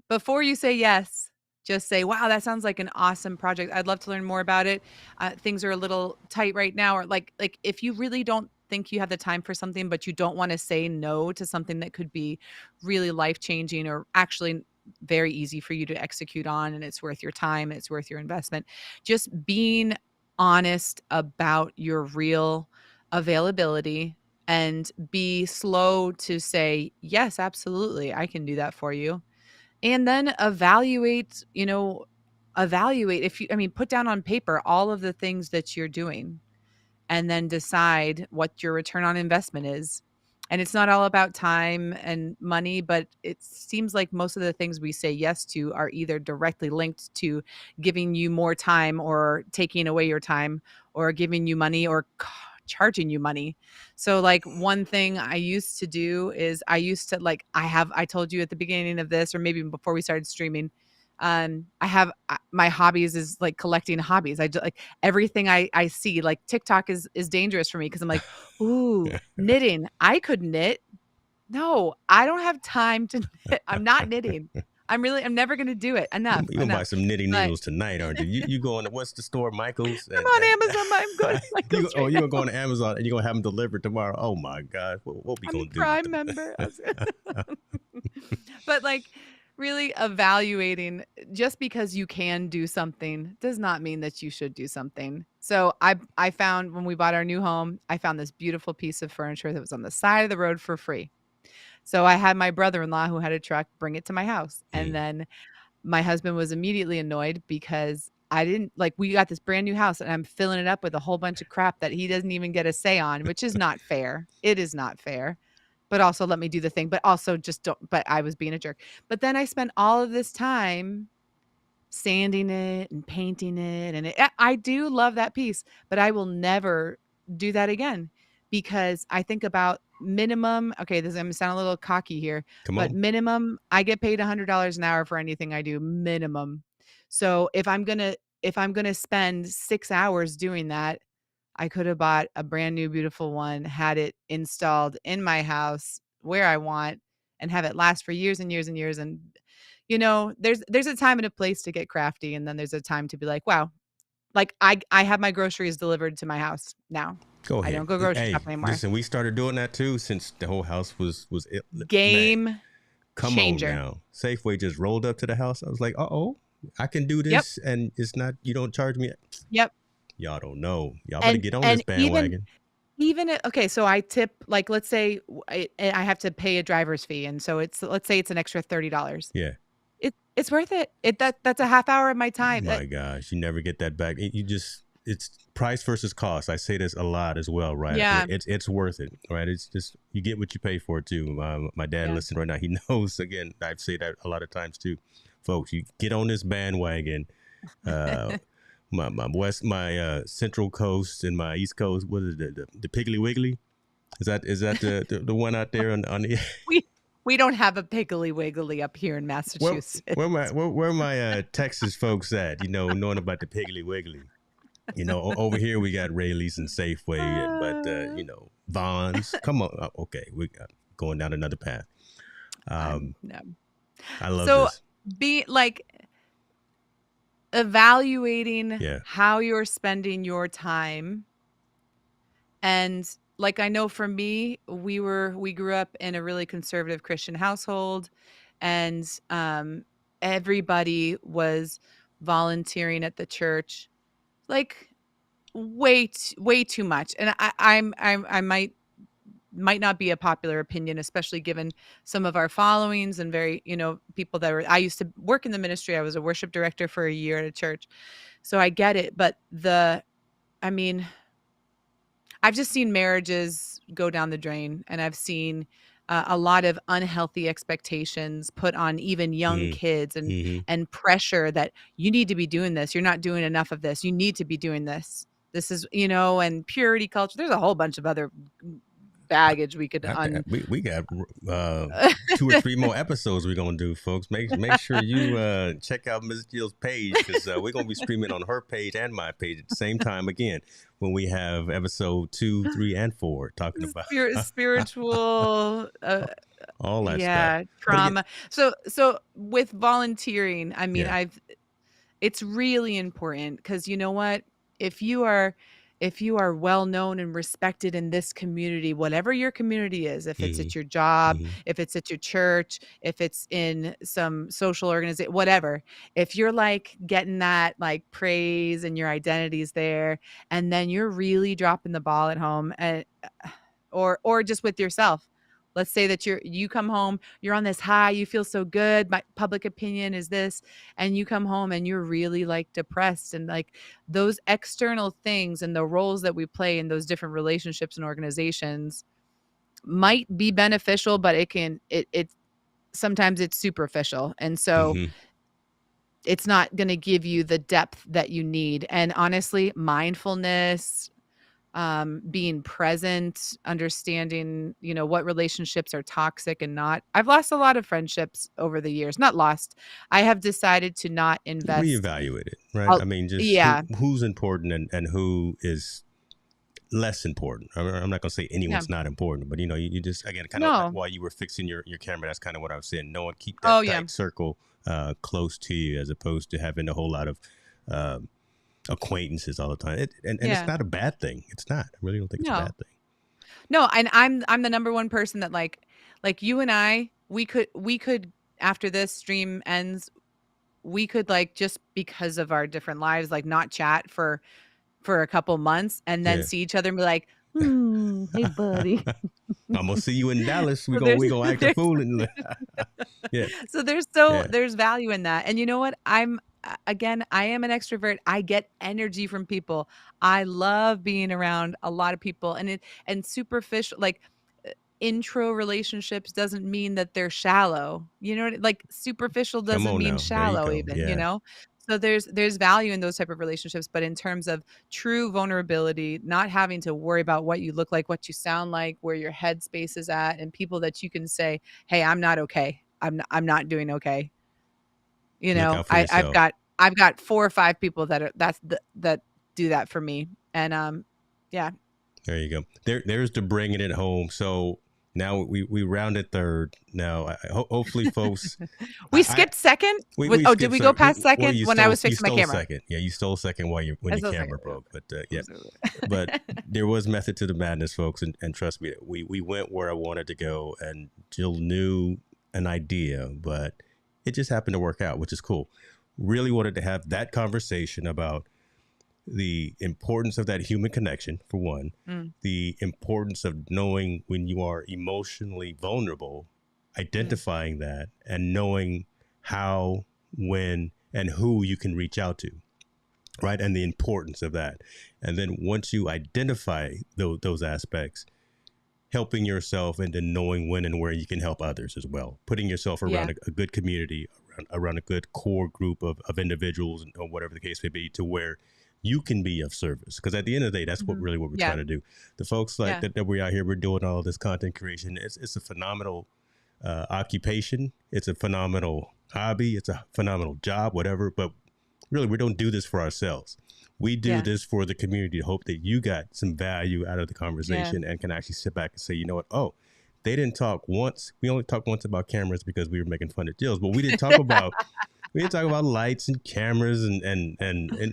you say yes, just say, "Wow, that sounds like an awesome project. I'd love to learn more about it. Things are a little tight right now," or like if you really don't think you have the time for something, but you don't want to say no to something that could be really life changing or actually very easy for you to execute on, and it's worth your time, and it's worth your investment. Just being honest about your real availability and be slow to say, "Yes, absolutely, I can do that for you." And then evaluate if you I mean, put down on paper all of the things that you're doing and then decide what your return on investment is. And it's not all about time and money, but it seems like most of the things we say yes to are either directly linked to giving you more time or taking away your time or giving you money or charging you money. So like one thing I used to do is I used to like I told you at the beginning of this or maybe even before we started streaming, I have my hobbies is like collecting hobbies. I just like everything I see. Like TikTok is dangerous for me because I'm like, ooh, knitting. I could knit. No, I don't have time to knit. I'm not knitting. I'm never gonna do it. Enough, You're gonna buy enough. some knitting But needles tonight, aren't you? You going to what's the store, Michael's, I'm on Amazon. I'm going and to Michael's oh, right you're now. gonna go on Amazon and you're gonna have them delivered tomorrow. Oh my God, what we I'm a gonna do with Prime them? member. But like really evaluating just because you can do something does not mean that you should do something. So I found when we bought our new home, I found this beautiful piece of furniture that was on the side of the road for free. So I had my brother-in-law who had a truck bring it to my house. And Hmm. then my husband was immediately annoyed because I didn't like we got this brand new house and I'm filling it up with a whole bunch of crap that he doesn't even get a say on, which is not fair. It is not fair. But also let me do the thing, but also just don't but I was being a jerk. But then I spent all of this time sanding it and painting it, and I do love that piece, but I will never do that again because I think about minimum. Okay, this is gonna sound a little cocky here, Come but on. minimum, I get paid $100 an hour for anything I do, minimum. So if I'm gonna spend 6 hours doing that, I could have bought a brand new beautiful one, had it installed in my house where I want, and have it last for years and years and years. And there's a time and a place to get crafty, and then there's a time to be like, wow, like I have my groceries delivered to my house now. Go I ahead. don't go grocery Hey, shopping anymore. listen, we started doing that too since the whole house was it. Man, Game come on changer. now. Safeway just rolled up to the house. I was like, oh, I can do Yep. this, and it's not. You don't charge me. Yep. Y'all don't know. Y'all better And get on this and even bandwagon. even I okay, so I tip, like, let's say I have to pay a driver's fee, and so let's say it's an extra $30. Yeah. It's worth it. That's a half hour of my time. My gosh, you never get that back. You just it's price versus cost. I say this a lot as well, right? Yeah, It's worth it, right? It's just you get what you pay for too. My dad yeah. listening right now, he knows. Again, I've said that a lot of times too, folks. You get on this bandwagon. Uh, my Central Coast and my East Coast. What is it? The Piggly Wiggly? Is that the one out there on the We we don't have a Piggly Wiggly up here in where Massachusetts. where my Texas folks at? Knowing about the Piggly Wiggly. Over here we got Rayleigh's and Safeway, but Uh, Vaughn's. Come on, okay, we got going down another path. I'm Um, no. I love So, this. be like evaluating Yeah. how you're spending your time. And, like, I know for me, we grew up in a really conservative Christian household, and, everybody was volunteering at the church, like, way too much. And I might not be a popular opinion, especially given some of our followings and very, people that were I used to work in the ministry. I was a worship director for a year at a church, so I get it, but I mean, I've just seen marriages go down the drain, and I've seen a lot of unhealthy expectations put on even young Mm, kids, and hmm. pressure that you need to be doing this. You're not doing enough of this. You need to be doing this. This is, and purity culture. There's a whole bunch of other baggage we could I think un. we got uh, 2 or 3 more episodes we're gonna do, folks. Make sure you check out Ms. Jill's page because we're gonna be streaming on her page and my page at the same time again when we have episode 2, 3, and 4 talking about Spiritual, all that stuff. yeah, But again, trauma. So with volunteering, I mean, yeah. it's really important because you know what? If you are if you are well known and respected in this community, whatever your community is, if it's Hmm. at your job, Hmm. if it's at your church, if it's in some social organization, whatever, if you're like getting that like praise and your identity's there, and then you're really dropping the ball at home, and or just with yourself. Let's say that you come home, you're on this high, you feel so good, my public opinion is this, and you come home and you're really like depressed, and like those external things and the roles that we play in those different relationships and organizations might be beneficial, but it sometimes it's superficial. And so Hmm. it's not going to give you the depth that you need. And honestly, mindfulness, being present, understanding, what relationships are toxic and not. I've lost a lot of friendships over the years. Not lost. I have decided to not invest. Reevaluate it, right? I'll, I mean, just yeah, who's important and who is less important. I'm not gonna say yeah. anyone's not important, but you just again kind of No. while you were fixing your camera, that's kind of what I was saying. No one keep Oh that yeah. tight circle close to you as opposed to having a whole lot of uh, acquaintances all the time. And it's Yeah. not a bad thing. It's not. I really don't think it's a No. bad thing. No, and I'm the number one person that like you and I, we could after this stream ends, we could like just because of our different lives, like not chat for a couple months and then Yeah. see each other and be like, hey buddy. I'm gonna see you in Dallas. So We gonna act a there's fool and yeah, so yeah. there's value in that. And you know what? Again, I am an extrovert. I get energy from people. I love being around a lot of people, and superficial like intro relationships doesn't mean that they're shallow. Like superficial Come doesn't on mean now. There you shallow go. even, Yeah. So there's value in those type of relationships, but in terms of true vulnerability, not having to worry about what you look like, what you sound like, where your headspace is at, and people that you can say, "Hey, I'm not okay. I'm not doing okay." You Look know, out for yourself. I've got 4 or 5 people that do that for me, and yeah. There you go. There's the bringing it home. So now we rounded third. Now, hopefully, folks, We I skipped second. we Did skipped. we go Sorry, past well, second when I was you fixing my stole camera? second. Yeah, you stole second while you when I your still second. camera broke. But yeah, but there was method to the madness, folks, and trust me, we went where I wanted to go, and Jill knew an idea, but it just happened to work out, which is cool. Really wanted to have that conversation about the importance of that human connection, for one, Mm, the importance of knowing when you are emotionally vulnerable, mm, identifying that, and knowing how, when, and who you can reach out to, right? And the importance of that. And then once you identify those aspects, helping yourself and then knowing when and where you can help others as well, putting yourself around yeah, a good community, around a good core group of individuals or whatever the case may be, to where you can be of service. Because at the end of the day, that's what mhm, really what we're yeah, trying to do. The folks like yeah, that we out here, we're doing all this content creation. It's a phenomenal occupation. It's a phenomenal hobby. It's a phenomenal job, whatever. But really, we don't do this for ourselves. We do yeah, this for the community to hope that you got some value out of the yeah. conversation and can actually sit back and say, you know what? Oh, they didn't talk once. We only talked once about cameras because we were making fun of Jills, but we didn't talk about lights and cameras and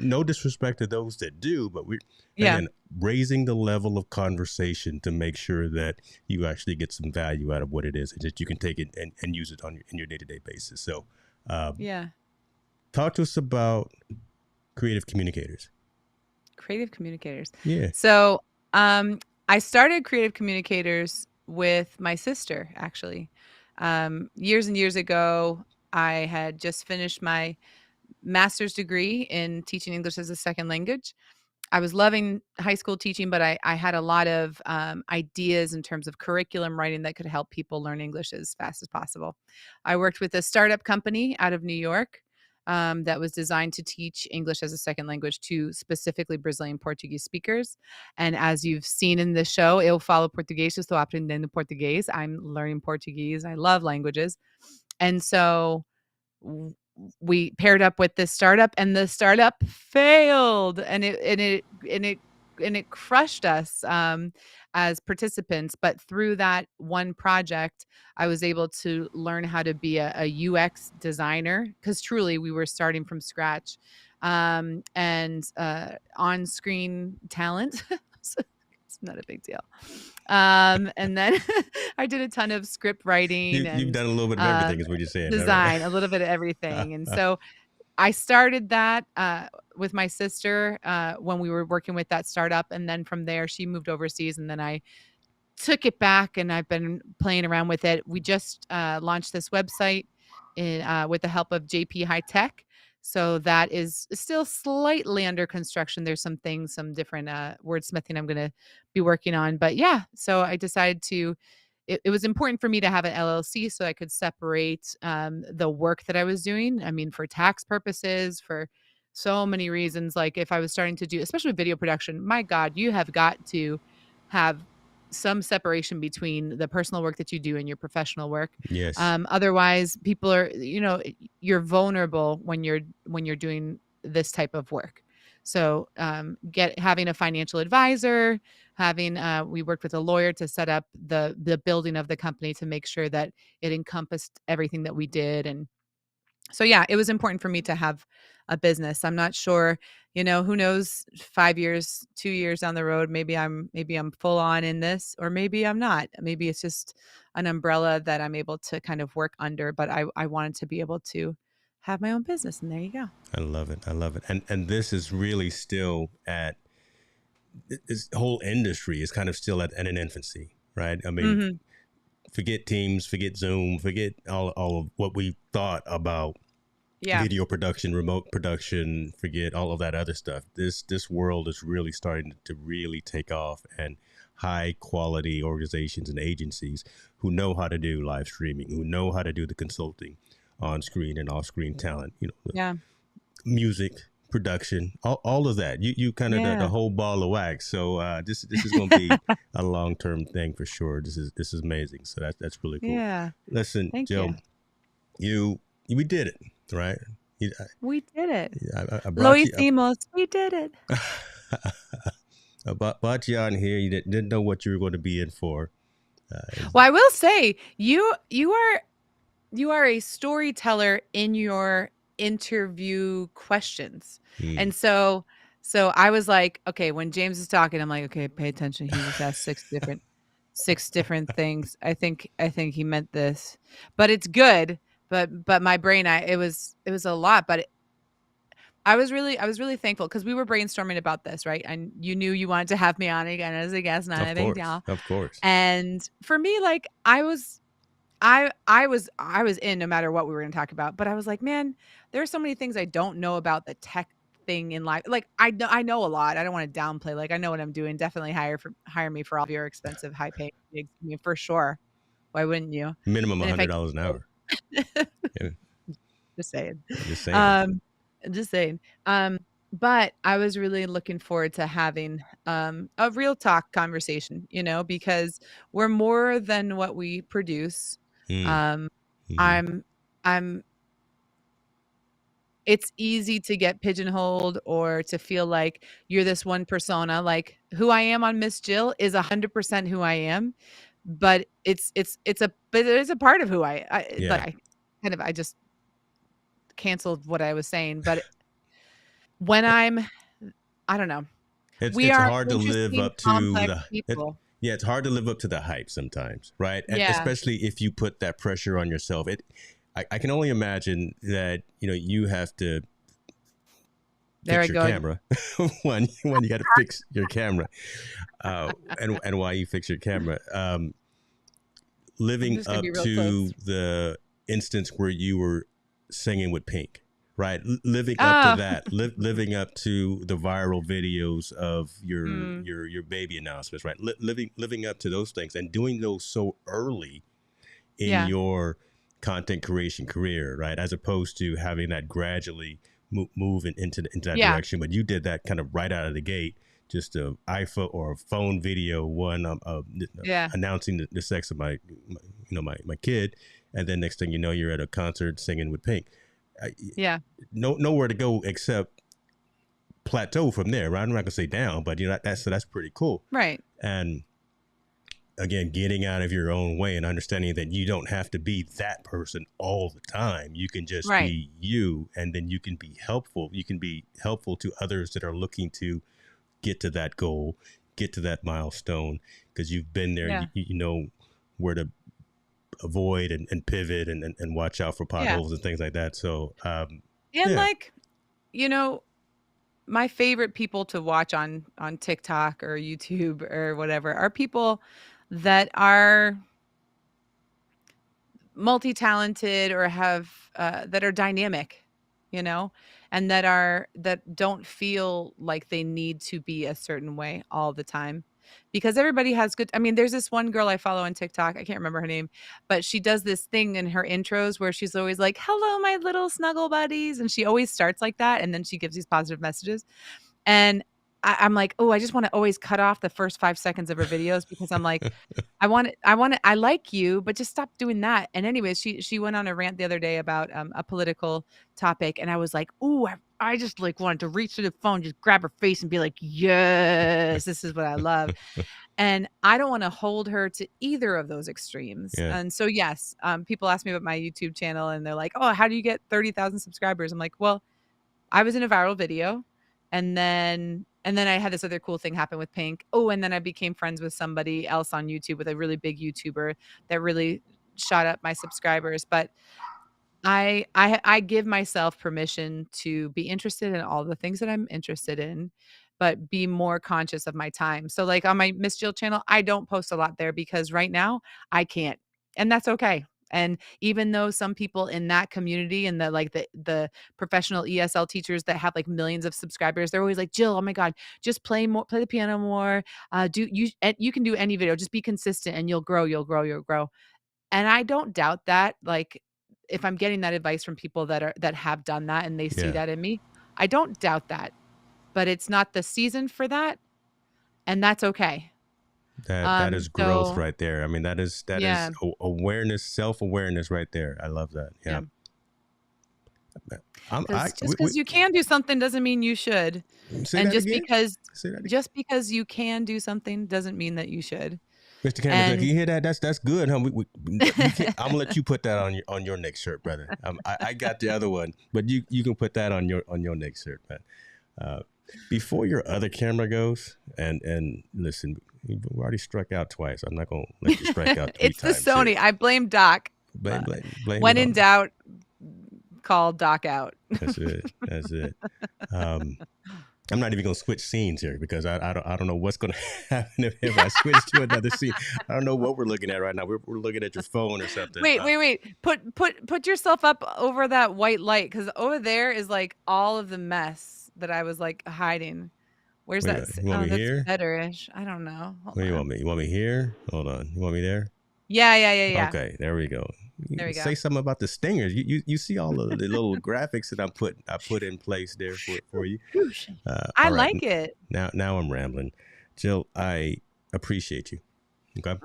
no disrespect to those that do, but we Yeah, again raising the level of conversation to make sure that you actually get some value out of what it is and that you can take it and use it on in your day-to-day basis. So yeah. talk to us about creative communicators. Creative communicators. Yeah. So, I started Creative Communicators with my sister, actually. Years and years ago, I had just finished my master's degree in teaching English as a second language. I was loving high school teaching, but I had a lot of ideas in terms of curriculum writing that could help people learn English as fast as possible. I worked with a startup company out of New York that was designed to teach English as a second language to specifically Brazilian Portuguese speakers. And as you've seen in the show, Eu falo português, estou aprendendo português. I'm learning Portuguese. I love languages. And so w- we paired up with this startup and the startup failed and it crushed us as participants, but through that one project I was able to learn how to be a UX designer, because truly we were starting from scratch, and on-screen talent. So it's not a big deal. And then I did a ton of script writing You've and done a little bit of um, everything, is what you're saying. All design, a little bit of right. everything. And so I started that with my sister when we were working with that startup. And then from there, she moved overseas. And then I took it back and I've been playing around with it. We just launched this website with the help of JP High Tech. So that is still slightly under construction. There's some things, some different wordsmithing I'm going to be working on. But yeah, so I decided it was important for me to have an LLC so I could separate the work that I was doing. I mean, for tax purposes, for so many reasons. Like if I was starting to do, especially video production, my God, you have got to have some separation between the personal work that you do and your professional work. Yes. Otherwise, people are, you're vulnerable when you're doing this type of work. So, having a financial advisor, having we worked with a lawyer to set up the building of the company to make sure that it encompassed everything that we did. And so yeah, it was important for me to have a business. I'm not sure, who knows, 5 years, 2 years down the road, maybe I'm full on in this, or maybe I'm not. Maybe it's just an umbrella that I'm able to kind of work under, but I wanted to be able to have my own business, and there you go. I love it. I love it. And this is really still at this whole industry is kind of still at an infancy, right? I mean, Mhm. forget Teams, forget Zoom, forget all of what we thought about Yeah. video production, remote production, forget all of that other stuff. This world is really starting to really take off, and high quality organizations and agencies who know how to do live streaming, who know how to do the consulting on screen and off screen talent, Yeah. music production, all of that. You kind of the Yeah. whole ball of wax. So this is going to be a long term thing for sure. This is amazing. So that's really cool. Yeah. Listen, Thank Jill, you. we did it, right? You- We did it. I Lo brought you. hicimos. We did it. I brought you on here. You didn't know what you were going to be in for. Well, I will say you are a storyteller in your interview questions. Hmm. And so I was like, okay, when James is talking, I'm like, okay, pay attention. He just asked six different things. I think he meant this. But it's good. But my brain it was a lot, but I was really thankful because we were brainstorming about this, right? And you knew you wanted to have me on again as a guest, not Of a big course, deal. of course. And for me, like I was in no matter what we were gonna talk about, but I was like, "Man, there are so many things I don't know about the tech thing in life." Like, I know a lot, I don't wanna downplay, like, I know what I'm doing, definitely hire me for all of your expensive, high-paying gigs, I mean, for sure. Why wouldn't you? Minimum And if I $100 an hour. can't Yeah, just saying. just saying. Um, just saying. But I was really looking forward to having, a real talk conversation, because we're more than what we produce. Mm, Um, hmm. I'm I'm it's easy to get pigeonholed or to feel like you're this one persona, like, who I am on Miss Jill is 100% who I am, but it is a part of who Yeah, I just canceled what I was saying, but when I don't know. We it's are hard to live interesting, up to complex the it. people. Yeah, it's hard to live up to the hype sometimes, right? Yeah, Especially if you put that pressure on yourself. I can only imagine that you have to there I fix your go. camera when you got to fix your camera, and why you fix your camera. I'm Living just gonna be up real close. to the instance where you were singing with Pink, right? Living up to Oh, that, living up to the viral videos of your mm, your your baby announcements, right? Living up to those things and doing those so early in yeah, your content creation career, right? As opposed to having that gradually move into that yeah, direction. But you did that kind of right out of the gate, just a iPhone or a phone video, one yeah, announcing the sex of my kid, and then next thing you know, you're at a concert singing with Pink. I, yeah, nowhere to go except plateau from there, right? I'm not gonna say down, but that's pretty cool. right, And again, getting out of your own way and understanding that you don't have to be that person all the time. You can just right, be you, and then you can be helpful. You can be helpful to others that are looking to get to that goal, get to that milestone, because you've been there. yeah, You know where to avoid and pivot and watch out for yeah. potholes and things like that. So, And, yeah, like, you know, my favorite people to watch on TikTok or YouTube or whatever are people that are multi-talented or have that are dynamic, you know, and that don't feel like they need to be a certain way all the time. Because everybody has good I mean, there's this one girl I follow on TikTok, I can't remember her name, but she does this thing in her intros where she's always like, "Hello, my little snuggle buddies," and she always starts like that, and then she gives these positive messages. And I'm like, "Oh, I just wanna always cut off the first 5 seconds of her videos," because I'm like, I like you, but just stop doing that." And anyways, she went on a rant the other day about, a political topic, and I was like, "Ooh, I just, like, wanted to reach through the phone, just grab her face and be like, 'Yes, this is what I love.'" And I don't wanna hold her to either of those extremes. yeah, And so, yes, people ask me about my YouTube channel, and they're like, "Oh, how do you get 30,000 subscribers?" I'm like, "Well, I was in a viral video, and then I had this other cool thing happen with Pink. Oh, and then I became friends with somebody else on YouTube, with a really big YouTuber that really shot up my subscribers. But I give myself permission to be interested in all the things that I'm interested in, but be more conscious of my time. So, like, on my Miss Jill channel, I don't post a lot there because right now I can't, and that's okay. And even though some people in that community and the professional ESL teachers that have like millions of subscribers, they're always like, "Jill, oh my God, just play the piano more. You can do any video, just be consistent and you'll grow, you'll grow, you'll grow." And I don't doubt that, like, if I'm getting that advice from people that have done that and they see yeah. that in me, I don't doubt that, but it's not the season for that, and that's okay. That is growth So right there. I mean, that is yeah, awareness, self-awareness right there. I love that. yeah. Yeah. I'm I Because just because you can do something doesn't mean you should. say And that again. Say that again. just because you can do something doesn't mean that you should. Mr. Cameron, can And you hear that? That's good, huh? You can't, I'm gonna let you put that on your next shirt, brother. I got the other one, but you can put that on your next shirt, man. Uh, before your other camera goes, and listen, we already struck out twice. I'm not gonna let you strike out three it's the times here. Sony. I blame Doc. Blame When it in on. doubt, call Doc out. That's it. That's it. Um, I'm not even gonna switch scenes here because I don't know what's gonna happen if I switch to another scene. I don't know what we're looking at right now. We're looking at your phone or something. Wait. Put yourself up over that white light, because over there is like all of the mess that I was like hiding. Where's that? You want Oh, me that's here? better-ish. I don't know. Hold What do you want on. me? You want me here? Hold on. You want me there? Yeah. Okay, there we go. There we Say go. something about the stingers. You see all of the little graphics that I put in place there for you. Whoosh. I All right, like it. now I'm rambling. Jill, I appreciate you. Okay,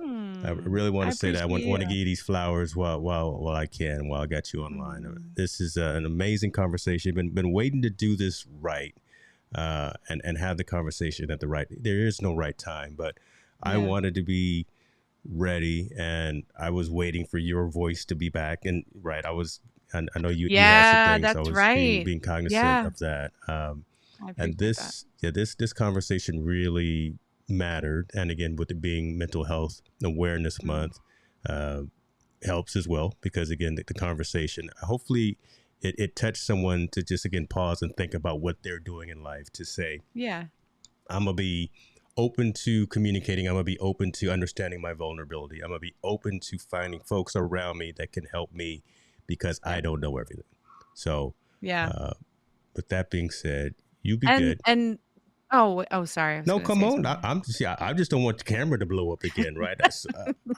I really want I to say that. appreciate Want to you. give you these flowers while I can, while I got you online. Mm, This is an amazing conversation. Been waiting to do this right, and have the conversation at the right. There is no right time, but I yeah. wanted to be ready, and I was waiting for your voice to be back. And right, I know you had some Yeah, things. I that's was right. being cognizant Yeah, of that. I And appreciate that. this conversation really mattered. And again, with it being Mental Health Awareness Mm, Month, uh, helps as well because again, the conversation hopefully it touched someone to just again pause and think about what they're doing in life to say, yeah, I'm gonna be open to communicating. I'm gonna be open to understanding my vulnerability. I'm gonna be open to finding folks around me that can help me because I yep, don't know everything. So, yeah. uh, with that being said, you be And good. sorry, I was No, gonna come say on. something. I'm just, yeah, I just don't want the camera to blow up again, right? That's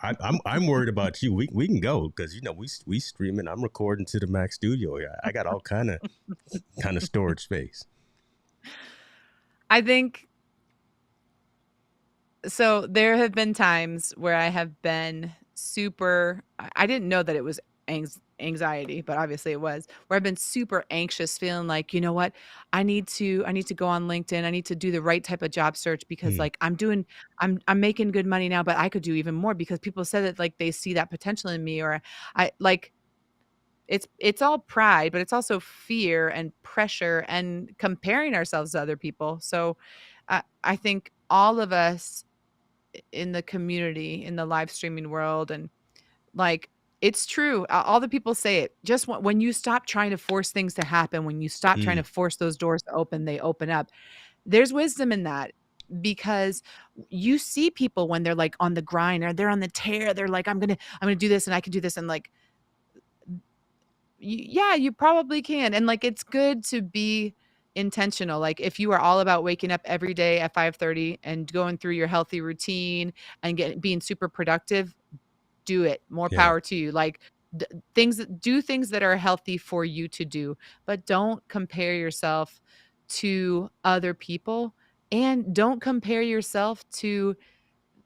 I'm worried about you. We can go because we streaming. I'm recording to the Mac Studio. I got all kind of storage space. I think so. There have been times where I have been super. I didn't know that it was anxiety, but obviously it was. Where I've been super anxious, feeling like, you know what, I need to go on LinkedIn. I need to do the right type of job search because Hmm. like I'm making good money now, but I could do even more because people said that like they see that potential in me, or I like it's all pride, but it's also fear and pressure and comparing ourselves to other people. So I think all of us in the community, in the live streaming world, and like it's true. All the people say it. Just when you stop trying to force things to happen, when you stop trying Mm. to force those doors to open, they open up. There's wisdom in that because you see people when they're like on the grind or they're on the tear. They're like, I'm gonna do this and I can do this, and like yeah, you probably can, and, like, it's good to be intentional, like, if you are all about waking up every day at 5:30 and going through your healthy routine and being super productive, do it, more Yeah. power to you, like, d things that are healthy for you to do, but don't compare yourself to other people, and don't compare yourself to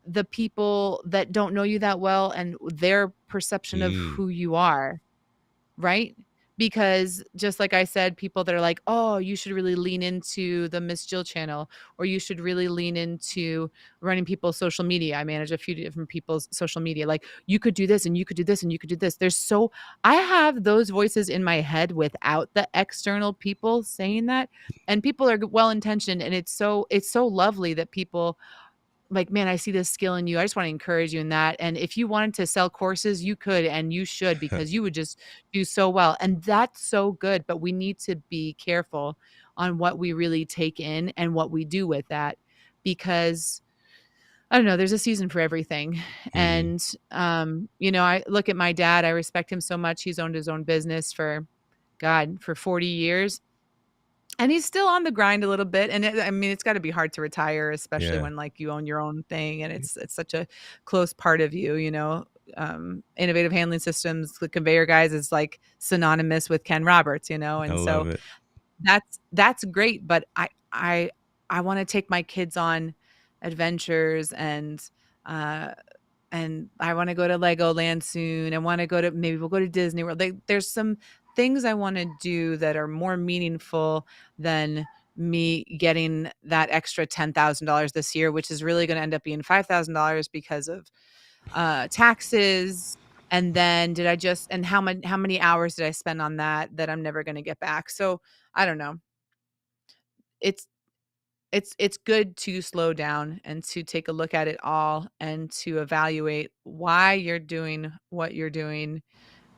the people that don't know you that well and their perception of Mm. who you are. Right? Because just like I said, people that are like, "Oh, you should really lean into the Miss Jill channel, or you should really lean into running people's social media." I manage a few different people's social media. Like, "You could do this, and you could do this, and you could do this." I have those voices in my head without the external people saying that, and people are well-intentioned, and it's so lovely that people like, "Man, I see this skill in you. I just wanna encourage you in that, and if you wanted to sell courses, you could and you should because you would just do so well," and that's so good, but we need to be careful on what we really take in and what we do with that because, I don't know, there's a season for everything, Mm-hmm. and, I look at my dad, I respect him so much. He's owned his own business for, God, for 40 years. And he's still on the grind a little bit, and I mean, it's gotta be hard to retire, especially Yeah. when, like, you own your own thing and it's such a close part of you, you know? Innovative handling systems, the conveyor guys is, like, synonymous with Ken Roberts, you know? I And love so it. that's great, but I wanna take my kids on adventures, uh, and I wanna go to Legoland soon. I wanna go to maybe we'll go to Disney World. There's some things I wanna do that are more meaningful than me getting that extra $10,000 this year, which is really gonna end up being $5,000 because of, taxes, and then did I just and how many hours did I spend on that I'm never gonna get back? So, I don't know. It's it's good to slow down and to take a look at it all and to evaluate why you're doing what you're doing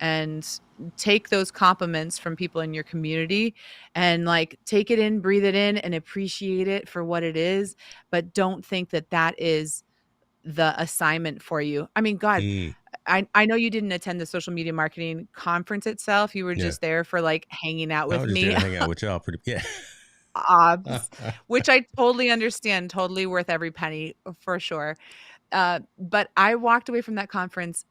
and take those compliments from people in your community and, like, take it in, breathe it in, and appreciate it for what it is, but don't think that that is the assignment for you. I mean, God, Mm, I know you didn't attend the social media marketing conference itself, you were yeah. just there for, like, hanging out I with was just there me. to hang out with y'all pretty, yeah. Which I totally understand, totally worth every penny, for sure. But I walked away from that conference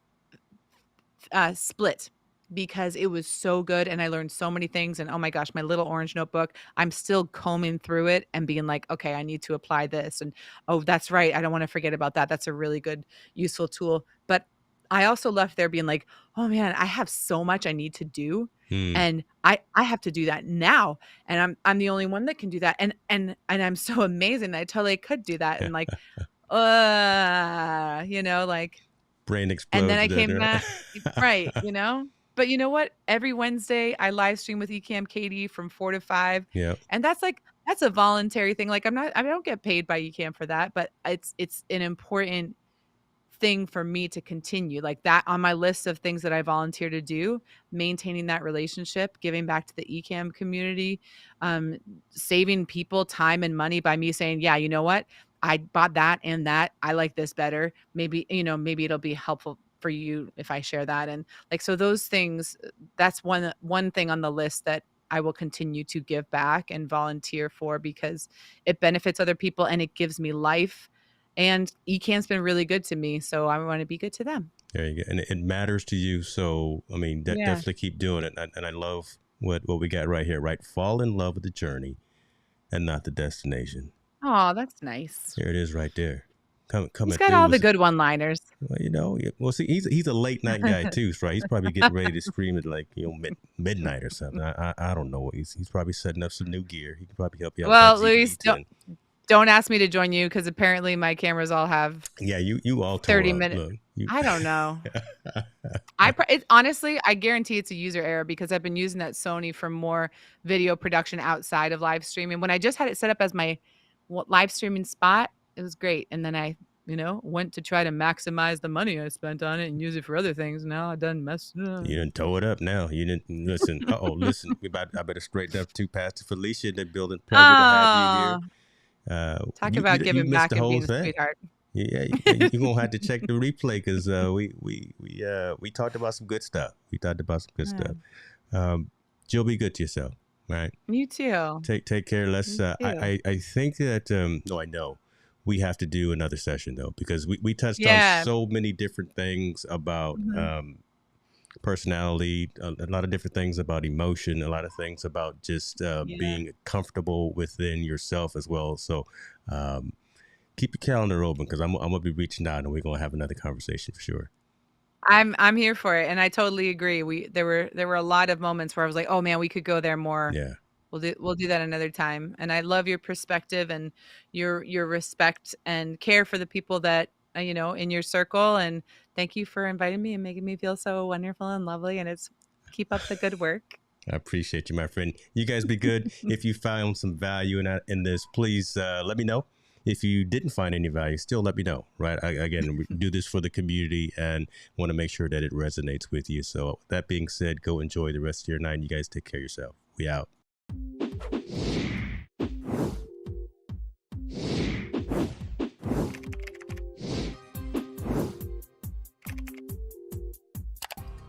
split because it was so good and I learned so many things. And oh my gosh, my little orange notebook, I'm still combing through it and being like, okay, I need to apply this. And oh, that's right. I don't want to forget about that. That's a really good, useful tool. But I also left there being like, oh man, I have so much I need to do. Mm, And I have to do that now. And I'm the only one that can do that. And I'm so amazing. I totally could do that. And like, like brain and then explodes I dead, came back right? right, you know? But you know what? Every Wednesday, I live stream with Ecamm Katie from 4 to 5, Yeah. and that's a voluntary thing, like, I don't get paid by Ecamm for that, but it's an important thing for me to continue, like, that on my list of things that I volunteer to do, maintaining that relationship, giving back to the Ecamm community, um, saving people time and money by me saying, "Yeah, you know what? I bought that and that. I like this better. Maybe, maybe it'll be helpful for you if I share that." And, like, so those things, that's one thing on the list that I will continue to give back and volunteer for because it benefits other people and it gives me life and Ecamm's been really good to me, so I wanna be good to them. There you go. And it matters to you. So, I mean, Yeah. definitely keep doing it. And I love what we got right here, right? Fall in love with the journey and not the destination. Aw, that's nice. There it is right there. He's Coming got through all the with, good one-liners. well, well, see, he's a late night guy too, so right? He's probably getting ready to scream at like, midnight or something. I don't know. He's probably setting up some new gear. He can probably help you out with that Well, Luis, GBD 10. don't ask me to join you because apparently my cameras all have Yeah, you all tore 30 up. minute Look, you. I don't know. Honestly, I guarantee it's a user error because I've been using that Sony for more video production outside of live streaming. When I just had it set up as my live streaming spot, it was great. And then I, went to try to maximize the money I spent on it and use it for other things. Now I done messed it up. You didn't tow it up now. You didn't listen. Listen. I better straight up to Pastor Felicia. They're building. Pleasure to have you Oh, here. talk about You giving missed back the and whole being a thing. sweetheart. Yeah, you're gonna have to check the replay because we talked about some good stuff. We talked about some good Yeah. stuff. Jill, be good to yourself. All right. You too. Take care. Let's. You too. I think that. No, I know. We have to do another session though because we touched on Yeah. so many different things about Mhm. personality, a lot of different things about emotion, a lot of things about just Yeah. being comfortable within yourself as well. So um, keep your calendar open because I'm gonna be reaching out and we're gonna have another conversation for sure. I'm here for it, and I totally agree. There were a lot of moments where I was like, "Oh, man, we could go there more." Yeah, We'll do that another time, and I love your perspective and your respect and care for the people that, in your circle, and thank you for inviting me and making me feel so wonderful and lovely, and it's keep up the good work. I appreciate you, my friend. You guys be good. If you found some value in this, please let me know. If you didn't find any value, still let me know. Right? Again, we do this for the community and want to make sure that it resonates with you. So that being said, go enjoy the rest of your night. And you guys take care of yourself. We out.